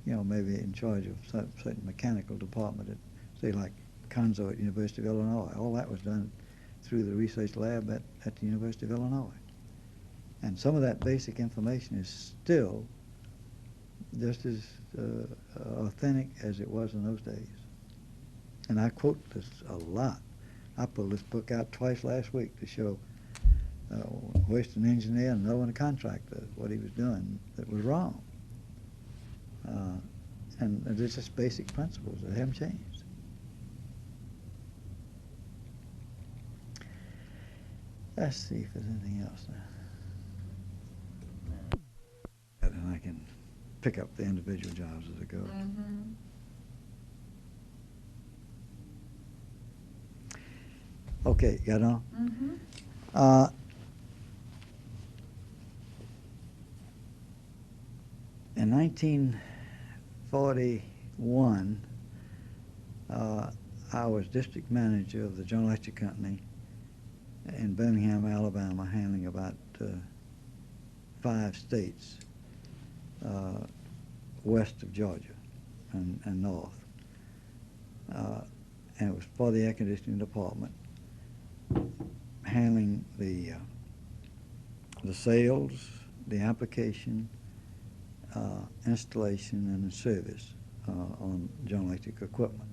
you know, maybe in charge of some certain mechanical department at, say, like Conzo at University of Illinois. All that was done through the research lab at the University of Illinois. And some of that basic information is still just as authentic as it was in those days. And I quote this a lot. I pulled this book out twice last week to show hoisting engineer and knowing a contractor what he was doing that was wrong. And there's just basic principles that haven't changed. Let's see if there's anything else now. And I can pick up the individual jobs as I go. Okay, got on? In 1941, I was district manager of the General Electric Company in Birmingham, Alabama, handling about 5 states west of Georgia and north. And it was for the air conditioning department, handling the sales, the application, installation, and the service on General Electric equipment.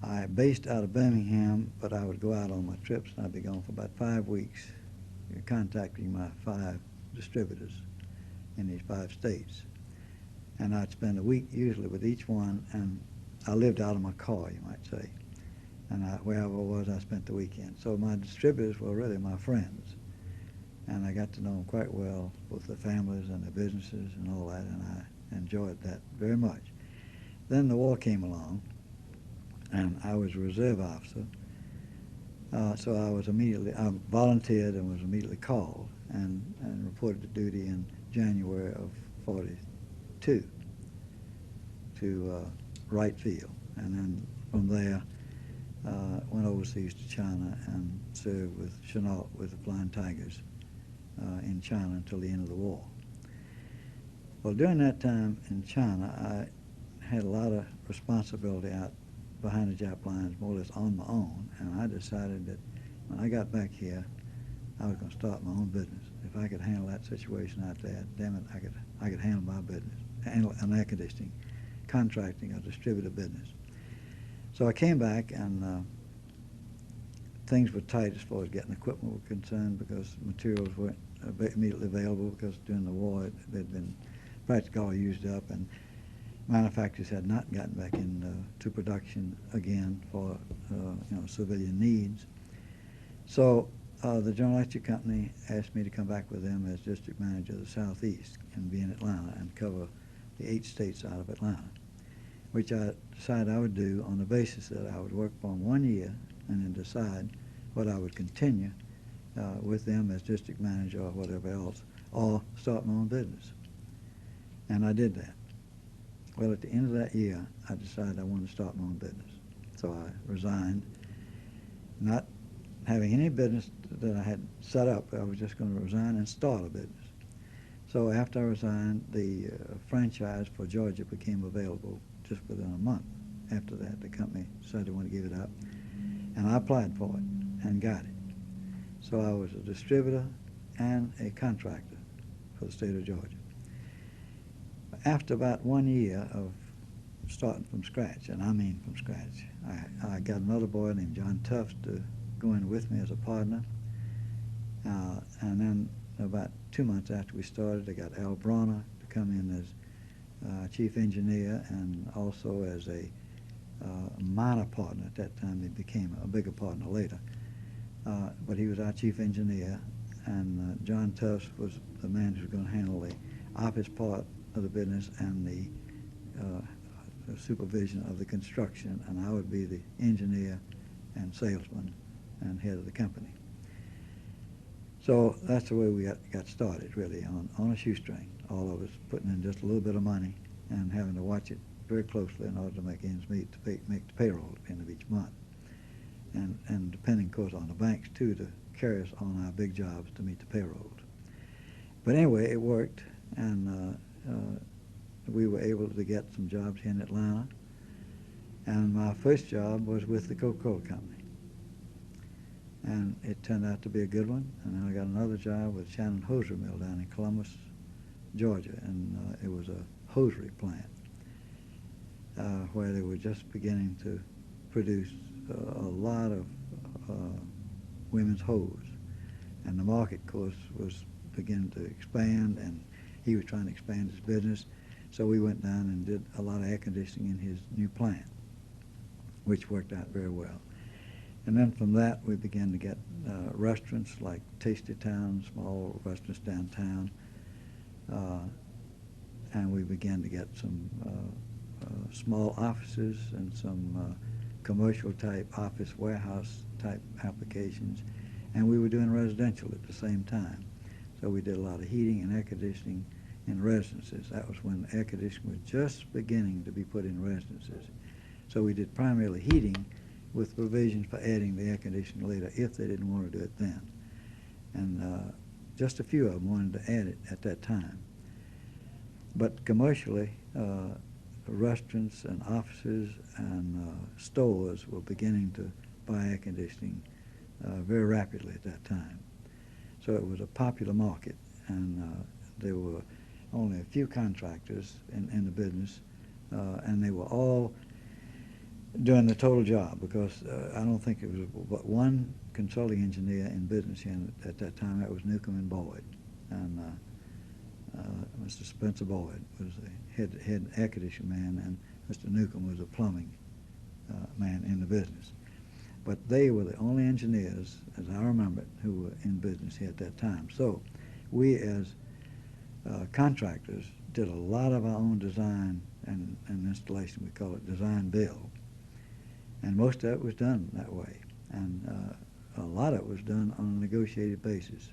I based out of Birmingham, but I would go out on my trips, and I'd be gone for about 5 weeks, contacting my 5 distributors in these 5 states. And I'd spend a week usually with each one, and I lived out of my car, you might say. And wherever I was, I spent the weekend. So my distributors were really my friends. And I got to know them quite well, both their families and their businesses and all that, and I enjoyed that very much. Then the war came along, and I was a reserve officer. So I volunteered and was immediately called and reported to duty in January of 42 to Wright Field. And then from there, went overseas to China and served with Chenault with the Flying Tigers in China until the end of the war. Well, during that time in China, I had a lot of responsibility out behind the Jap lines, more or less on my own, and I decided that when I got back here, I was going to start my own business. If I could handle that situation out there, damn it, I could handle my business, handle an air conditioning, contracting, or distributor business. So I came back, and things were tight as far as getting equipment were concerned, because materials weren't immediately available, because during the war they'd been practically all used up, and manufacturers had not gotten back into production again for civilian needs. So the General Electric Company asked me to come back with them as district manager of the Southeast and be in Atlanta and cover the 8 states out of Atlanta, which I decided I would do on the basis that I would work for them 1 year and then decide whether I would continue with them as district manager or whatever else, or start my own business. And I did that. Well, at the end of that year, I decided I wanted to start my own business. So I resigned, not having any business that I had set up. I was just going to resign and start a business. So after I resigned, the franchise for Georgia became available just within a month. After that, the company decided they wanted to give it up, and I applied for it and got it. So I was a distributor and a contractor for the state of Georgia. After about 1 year of starting from scratch, and I mean from scratch, I got another boy named John Tufts to go in with me as a partner. And then about 2 months after we started, I got Al Bronner to come in as chief engineer and also as a minor partner. At that time, he became a bigger partner later. But he was our chief engineer, and John Tufts was the man who was going to handle the office part of the business and the supervision of the construction, and I would be the engineer and salesman and head of the company. So that's the way we got started, really, on a shoestring, all of us putting in just a little bit of money and having to watch it very closely in order to make ends meet, to make the payroll at the end of each month. And depending, of course, on the banks, too, to carry us on our big jobs to meet the payrolls. But anyway, it worked, and we were able to get some jobs here in Atlanta. And my first job was with the Coca-Cola Company. And it turned out to be a good one. And then I got another job with Shannon Hosiery Mill down in Columbus, Georgia. And it was a hosiery plant where they were just beginning to produce a lot of women's hose. And the market, of course, was beginning to expand, and he was trying to expand his business. So we went down and did a lot of air conditioning in his new plant, which worked out very well. And then from that, we began to get restaurants like Tasty Town, small restaurants downtown. And we began to get some small offices and some commercial type office warehouse type applications. And we were doing residential at the same time. So we did a lot of heating and air conditioning in residences. That was when air conditioning was just beginning to be put in residences. So we did primarily heating with provisions for adding the air conditioning later if they didn't want to do it then. And just a few of them wanted to add it at that time. But commercially, restaurants and offices and stores were beginning to buy air conditioning very rapidly at that time. So it was a popular market, and there were only a few contractors in the business, and they were all doing the total job, because I don't think it was but one consulting engineer in business here at that time. That was Newcomb and Boyd, and Mr. Spencer Boyd was the head air conditioning man, and Mr. Newcomb was a plumbing man in the business. But they were the only engineers, as I remember it, who were in business here at that time. So we, as contractors, did a lot of our own design and installation. We call it design build. And most of it was done that way. And a lot of it was done on a negotiated basis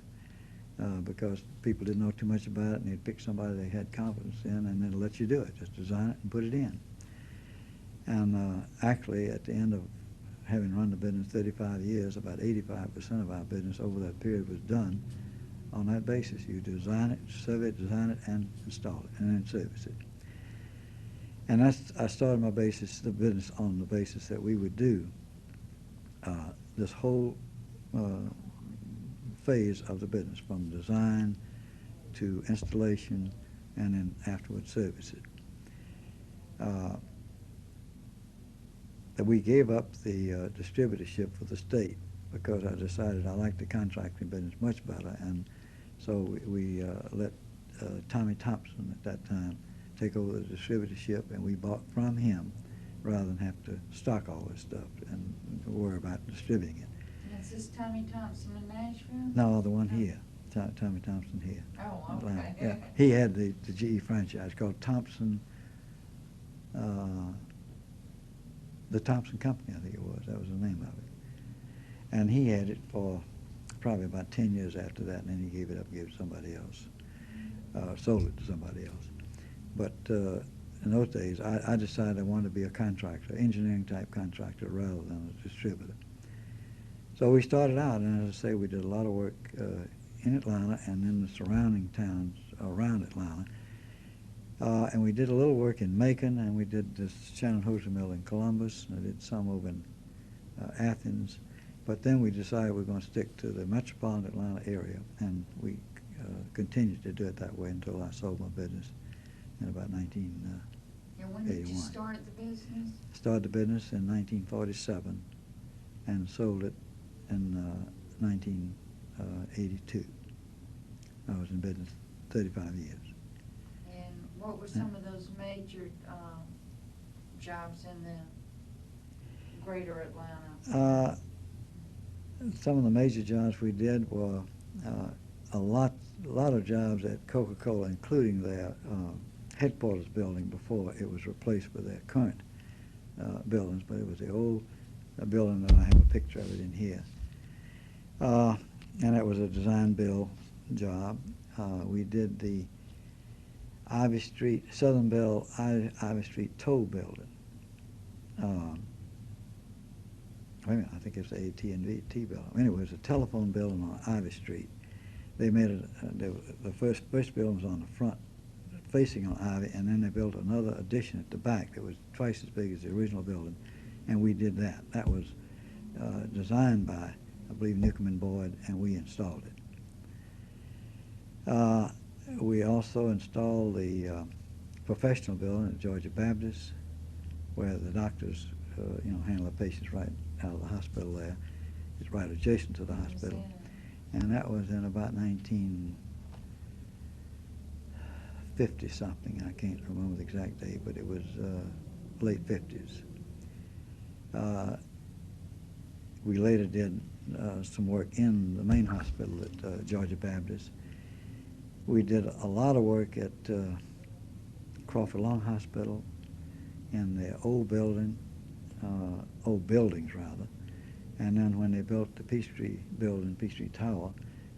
because people didn't know too much about it, and they'd pick somebody they had confidence in, and they'd let you do it. Just design it and put it in. And actually, at the end of having run the business 35 years, about 85% of our business over that period was done on that basis. You design it, survey it, design it, and install it, and then service it. And I started my business on the basis that we would do this whole phase of the business, from design to installation, and then afterwards service it. That we gave up the distributorship for the state because I decided I liked the contracting business much better, and so we let Tommy Thompson at that time take over the distributorship, and we bought from him rather than have to stock all this stuff and worry about distributing it. And this Tommy Thompson in Nashville? No, the one here, Tommy Thompson here. Oh, Atlanta. okay. Yeah, he had the GE franchise called Thompson, the Thompson Company, I think it was. That was the name of it. And he had it for probably about 10 years after that, and then he gave it up, gave it to somebody else, sold it to somebody else. But in those days, I decided I wanted to be a contractor, engineering type contractor, rather than a distributor. So we started out, and as I say, we did a lot of work in Atlanta and in the surrounding towns around Atlanta. And we did a little work in Macon, and we did this Shannon Hosiery Mill in Columbus, and I did some over in Athens. But then we decided we were going to stick to the metropolitan Atlanta area, and we continued to do it that way until I sold my business in about 1981. And when did you start the business? Started the business in 1947 and sold it in 1982. I was in business 35 years. And what were some of those major jobs in the greater Atlanta? Some of the major jobs we did were a lot of jobs at Coca-Cola, including their headquarters building before it was replaced with their current buildings, but it was the old building, and I have a picture of it in here. And that was a design build job. We did the Ivy Street, Southern Bell Ivy Street toll building. Wait a minute, I think it's the AT&T building. Anyway, it was a telephone building on Ivy Street. They made it, the first building was on the front, facing on Ivy, and then they built another addition at the back that was twice as big as the original building, and we did that. That was designed by, I believe, Newcomb and Boyd, and we installed it. We also installed the professional building at Georgia Baptist, where the doctors, handle the patients right out of the hospital there. It's right adjacent to the hospital. And that was in about 1950-something. I can't remember the exact date, but it was late 50s. We later did some work in the main hospital at Georgia Baptist. We did a lot of work at Crawford Long Hospital in the old building, old buildings rather. And then when they built the Peachtree building, Peachtree Tower,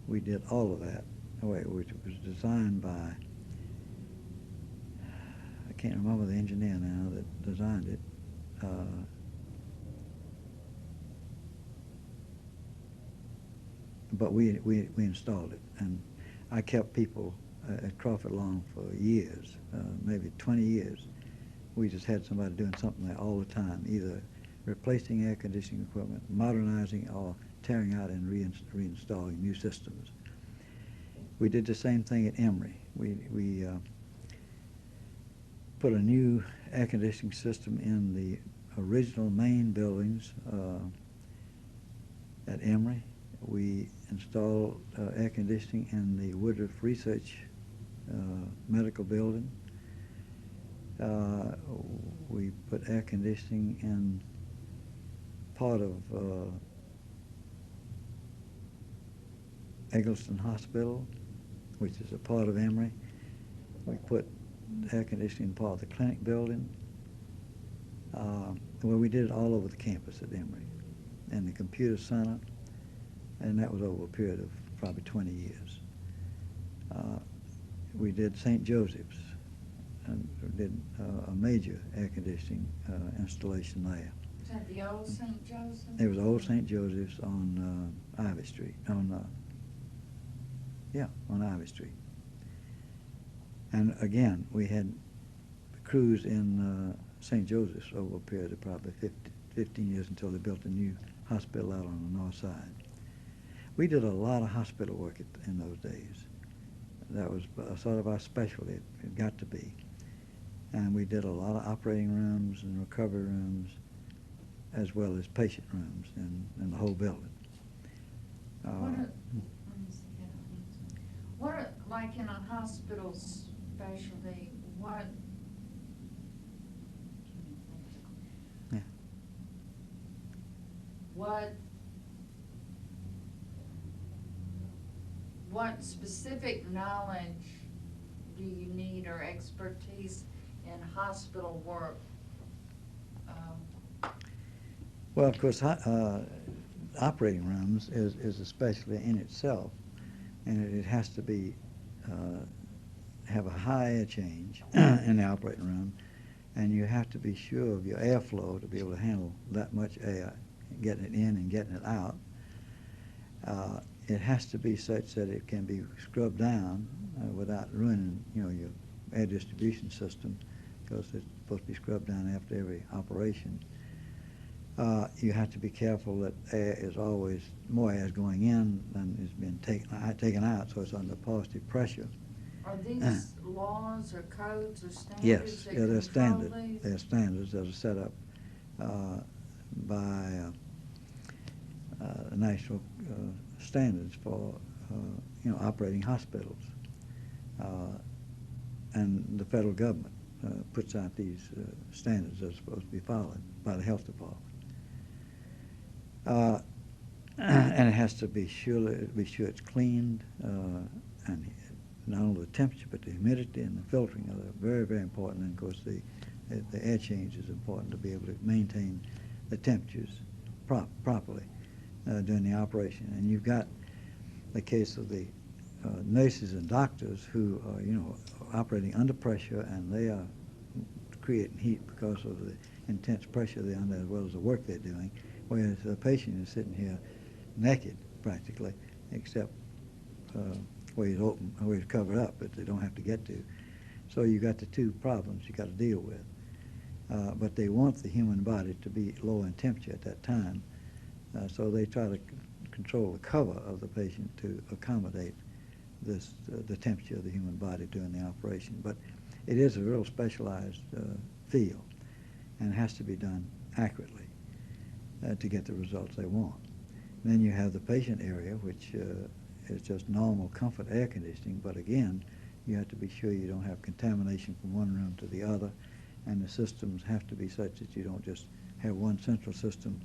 we did all of that, which was designed by, I can't remember the engineer now that designed it. But we installed it, and I kept people at Crawford Long for years, maybe 20 years. We just had somebody doing something there all the time, either replacing air conditioning equipment, modernizing, or tearing out and reinstalling new systems. We did the same thing at Emory. We put a new air conditioning system in the original main buildings at Emory. We installed air conditioning in the Woodruff Research Medical Building. We put air conditioning in part of Eggleston Hospital, which is a part of Emory. We put air conditioning in part of the clinic building. Well, we did it all over the campus at Emory, and the computer center, and that was over a period of probably 20 years. We did St. Joseph's, and did a major air conditioning installation there. Is that the old St. Joseph? It was old St. Joseph's on Ivy Street, on Ivy Street. And again, we had crews in St. Joseph's over a period of probably 15 years until they built a new hospital out on the north side. We did a lot of hospital work in those days. That was sort of our specialty. It got to be. And we did a lot of operating rooms and recovery rooms, as well as patient rooms in the whole building. What are, like in a hospital specialty, what? Yeah. What what specific knowledge do you need or expertise in hospital work? Well, of course, operating rooms is a specialty in itself, and it has to be have a high air change in the operating room, and you have to be sure of your airflow to be able to handle that much air, getting it in and getting it out. It has to be such that it can be scrubbed down without ruining, your air distribution system, because it's supposed to be scrubbed down after every operation. You have to be careful that air is always, more air is going in than is being taken out, so it's under positive pressure. Are these laws or codes or standards Yes, that yeah, they're control standard. these? They're standards that are set up by national standards for operating hospitals, and the federal government puts out these standards that are supposed to be followed by the health department. And it has to be sure it's cleaned, and not only the temperature, but the humidity and the filtering are very, very important. And of course, the air change is important to be able to maintain the temperatures properly during the operation. And you've got the case of the nurses and doctors who are, operating under pressure, and they are creating heat because of the intense pressure they're under, as well as the work they're doing, whereas the patient is sitting here naked, practically, except where he's open, where he's covered up, but they don't have to get to. So you got the two problems you got to deal with. But they want the human body to be low in temperature at that time, so they try to control the cover of the patient to accommodate the temperature of the human body during the operation. But it is a real specialized field, and it has to be done accurately to get the results they want. And then you have the patient area, which is just normal comfort air conditioning, but again, you have to be sure you don't have contamination from one room to the other, and the systems have to be such that you don't just have one central system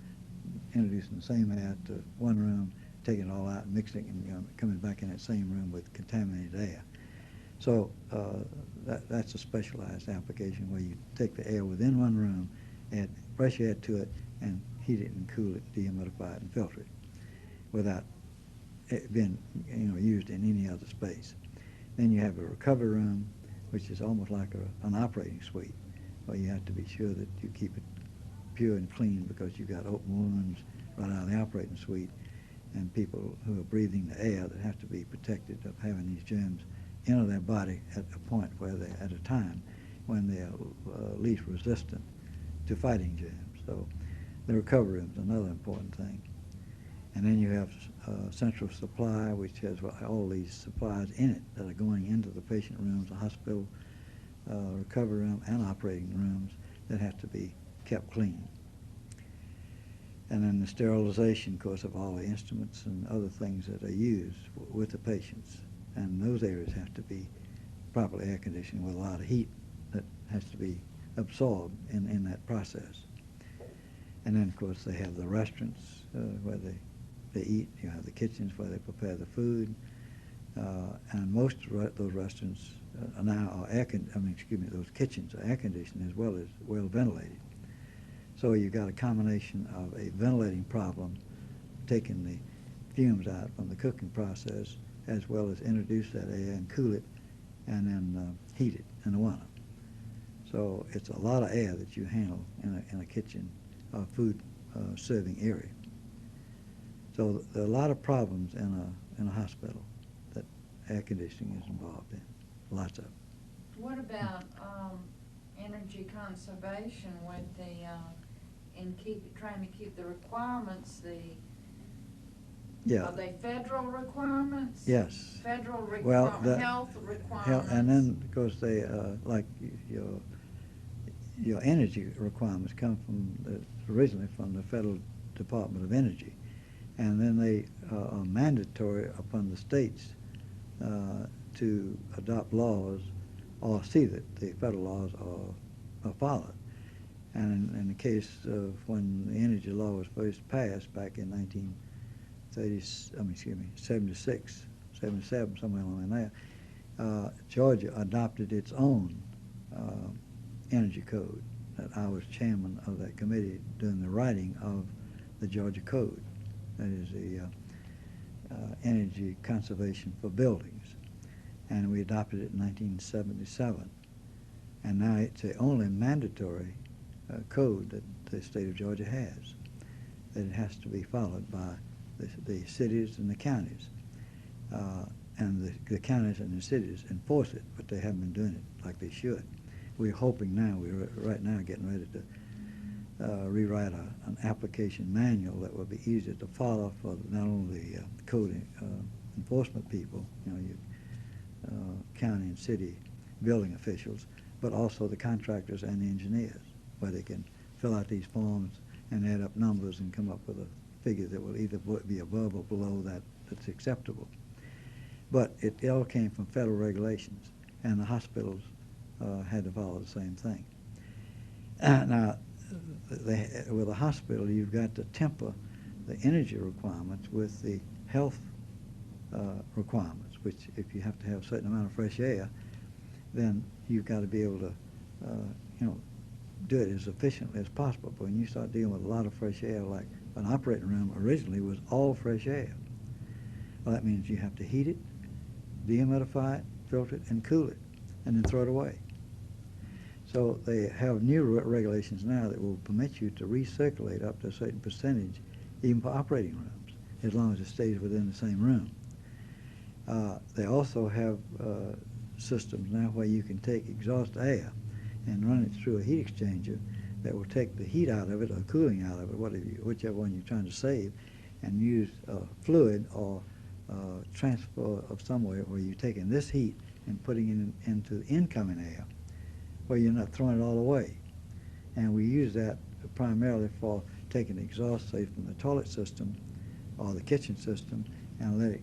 introducing the same air to one room, taking it all out and mixing it, and coming back in that same room with contaminated air. So that's a specialized application where you take the air within one room, add fresh air to it, and heat it and cool it, dehumidify it, and filter it without it being used in any other space. Then you have a recovery room, which is almost like an operating suite, where you have to be sure that you keep it pure and clean, because you've got open wounds right out of the operating suite, and people who are breathing the air that have to be protected of having these germs enter their body at a point where they're at a time when they are least resistant to fighting germs. So the recovery room is another important thing. And then you have central supply, which has all these supplies in it that are going into the patient rooms, the hospital, recovery room, and operating rooms that have to be kept clean. And then the sterilization, of course, of all the instruments and other things that are used with the patients. And those areas have to be properly air conditioned with a lot of heat that has to be absorbed in that process. And then, of course, they have the restaurants where they eat. You have the kitchens where they prepare the food. And most of those restaurants now are those kitchens are air conditioned as well as well ventilated. So you've got a combination of a ventilating problem, taking the fumes out from the cooking process, as well as introduce that air and cool it, and then heat it in the winter. So it's a lot of air that you handle in a kitchen or food serving area. So there are a lot of problems in a hospital that air conditioning is involved in, lots of. What about energy conservation with the trying to keep the requirements? Yeah. Are they federal requirements? Yes. Federal Well, health requirements. And then, of course, they like your energy requirements come originally from the Federal Department of Energy, and then they are mandatory upon the states to adopt laws or see that the federal laws are followed. And in the case of when the energy law was first passed back in 76, 77, somewhere along in there, Georgia adopted its own energy code. That I was chairman of that committee doing the writing of the Georgia Code. That is the energy conservation for buildings. And we adopted it in 1977. And now it's the only mandatory code that the state of Georgia has, that it has to be followed by the cities and the counties. And the counties and the cities enforce it, but they haven't been doing it like they should. We're hoping now, we're right now getting ready to rewrite an application manual that will be easier to follow for not only code enforcement people, you know, county and city building officials, but also the contractors and the engineers, where they can fill out these forms and add up numbers and come up with a figure that will either be above or below that's acceptable. But it all came from federal regulations, and the hospitals had to follow the same thing. Now, with a hospital, you've got to temper the energy requirements with the health requirements, which if you have to have a certain amount of fresh air, then you've got to be able to, you know, do it as efficiently as possible. But when you start dealing with a lot of fresh air, like an operating room originally was all fresh air, well, that means you have to heat it, dehumidify it, filter it, and cool it, and then throw it away. So they have new regulations now that will permit you to recirculate up to a certain percentage, even for operating rooms, as long as it stays within the same room. They also have systems now where you can take exhaust air and run it through a heat exchanger that will take the heat out of it or cooling out of it, whichever one you're trying to save, and use fluid or transfer of somewhere where you're taking this heat and putting it into incoming air, where you're not throwing it all away. And we use that primarily for taking exhaust, say, from the toilet system or the kitchen system, and let it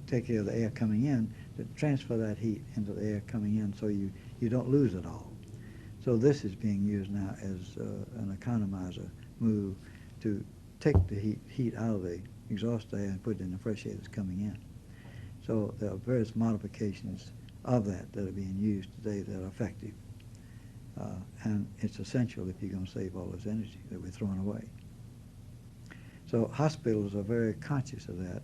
take care of the air coming in, to transfer that heat into the air coming in so you don't lose it all. So this is being used now as an economizer move to take the heat out of the exhaust air and put it in the fresh air that's coming in. So there are various modifications of that are being used today that are effective. And it's essential if you're going to save all this energy that we're throwing away. So hospitals are very conscious of that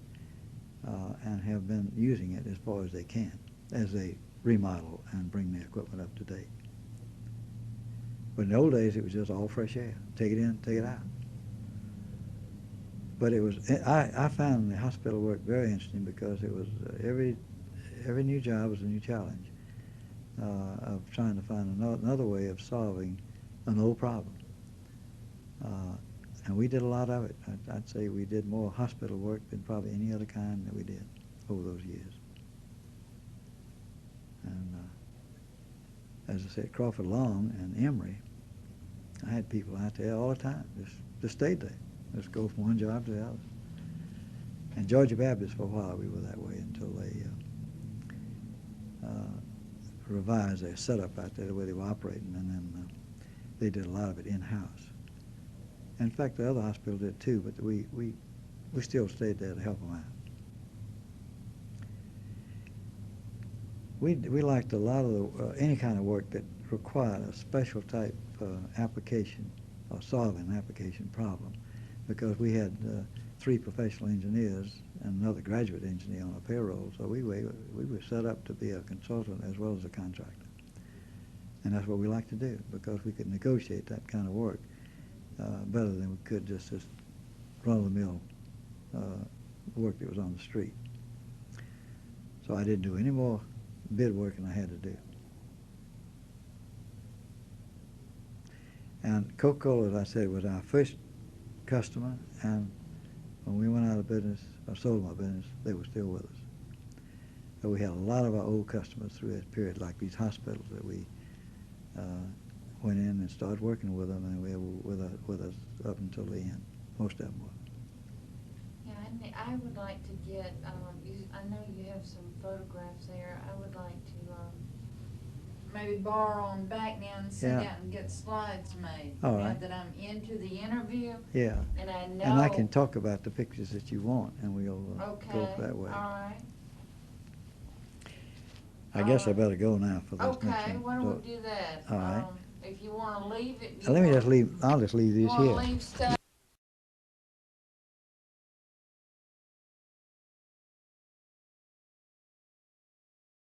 and have been using it as far as they can, as they remodel and bring their equipment up to date. But in the old days, it was just all fresh air. Take it in, take it out. But it was, I found the hospital work very interesting because it was every new job was a new challenge of trying to find another way of solving an old problem. And we did a lot of it. I'd say we did more hospital work than probably any other kind that we did over those years. And as I said, Crawford Long and Emory, I had people out there all the time, just stayed there. Just go from one job to the other. And Georgia Baptist, for a while, we were that way until they revised their setup out there the way they were operating, and then they did a lot of it in-house. In fact, the other hospital did too, but we still stayed there to help them out. We liked a lot of the, any kind of work that required a special type application or solving an application problem, because we had 3 professional engineers and another graduate engineer on our payroll, so we were set up to be a consultant as well as a contractor. And that's what we like to do, because we could negotiate that kind of work better than we could just run-of-the-mill work that was on the street. So I didn't do any more bid work than I had to do. And Coca-Cola, as I said, was our first customer, and when we went out of business, or sold my business, they were still with us. So we had a lot of our old customers through that period, like these hospitals that we went in and started working with them, and they were with us up until the end. Most of them were. Yeah, I would like to get, I know you have some photographs there. I would like to maybe borrow them back now and sit Yeah. down and get slides made. All now right. that I'm into the interview. Yeah. And I know. And I can talk about the pictures that you want, and we'll Okay. go that way. All right. I guess I better go now for this next Okay, one. why So, don't we do that? all right. If you want to leave it, Let me just leave, I'll just leave You these want here. to leave stuff?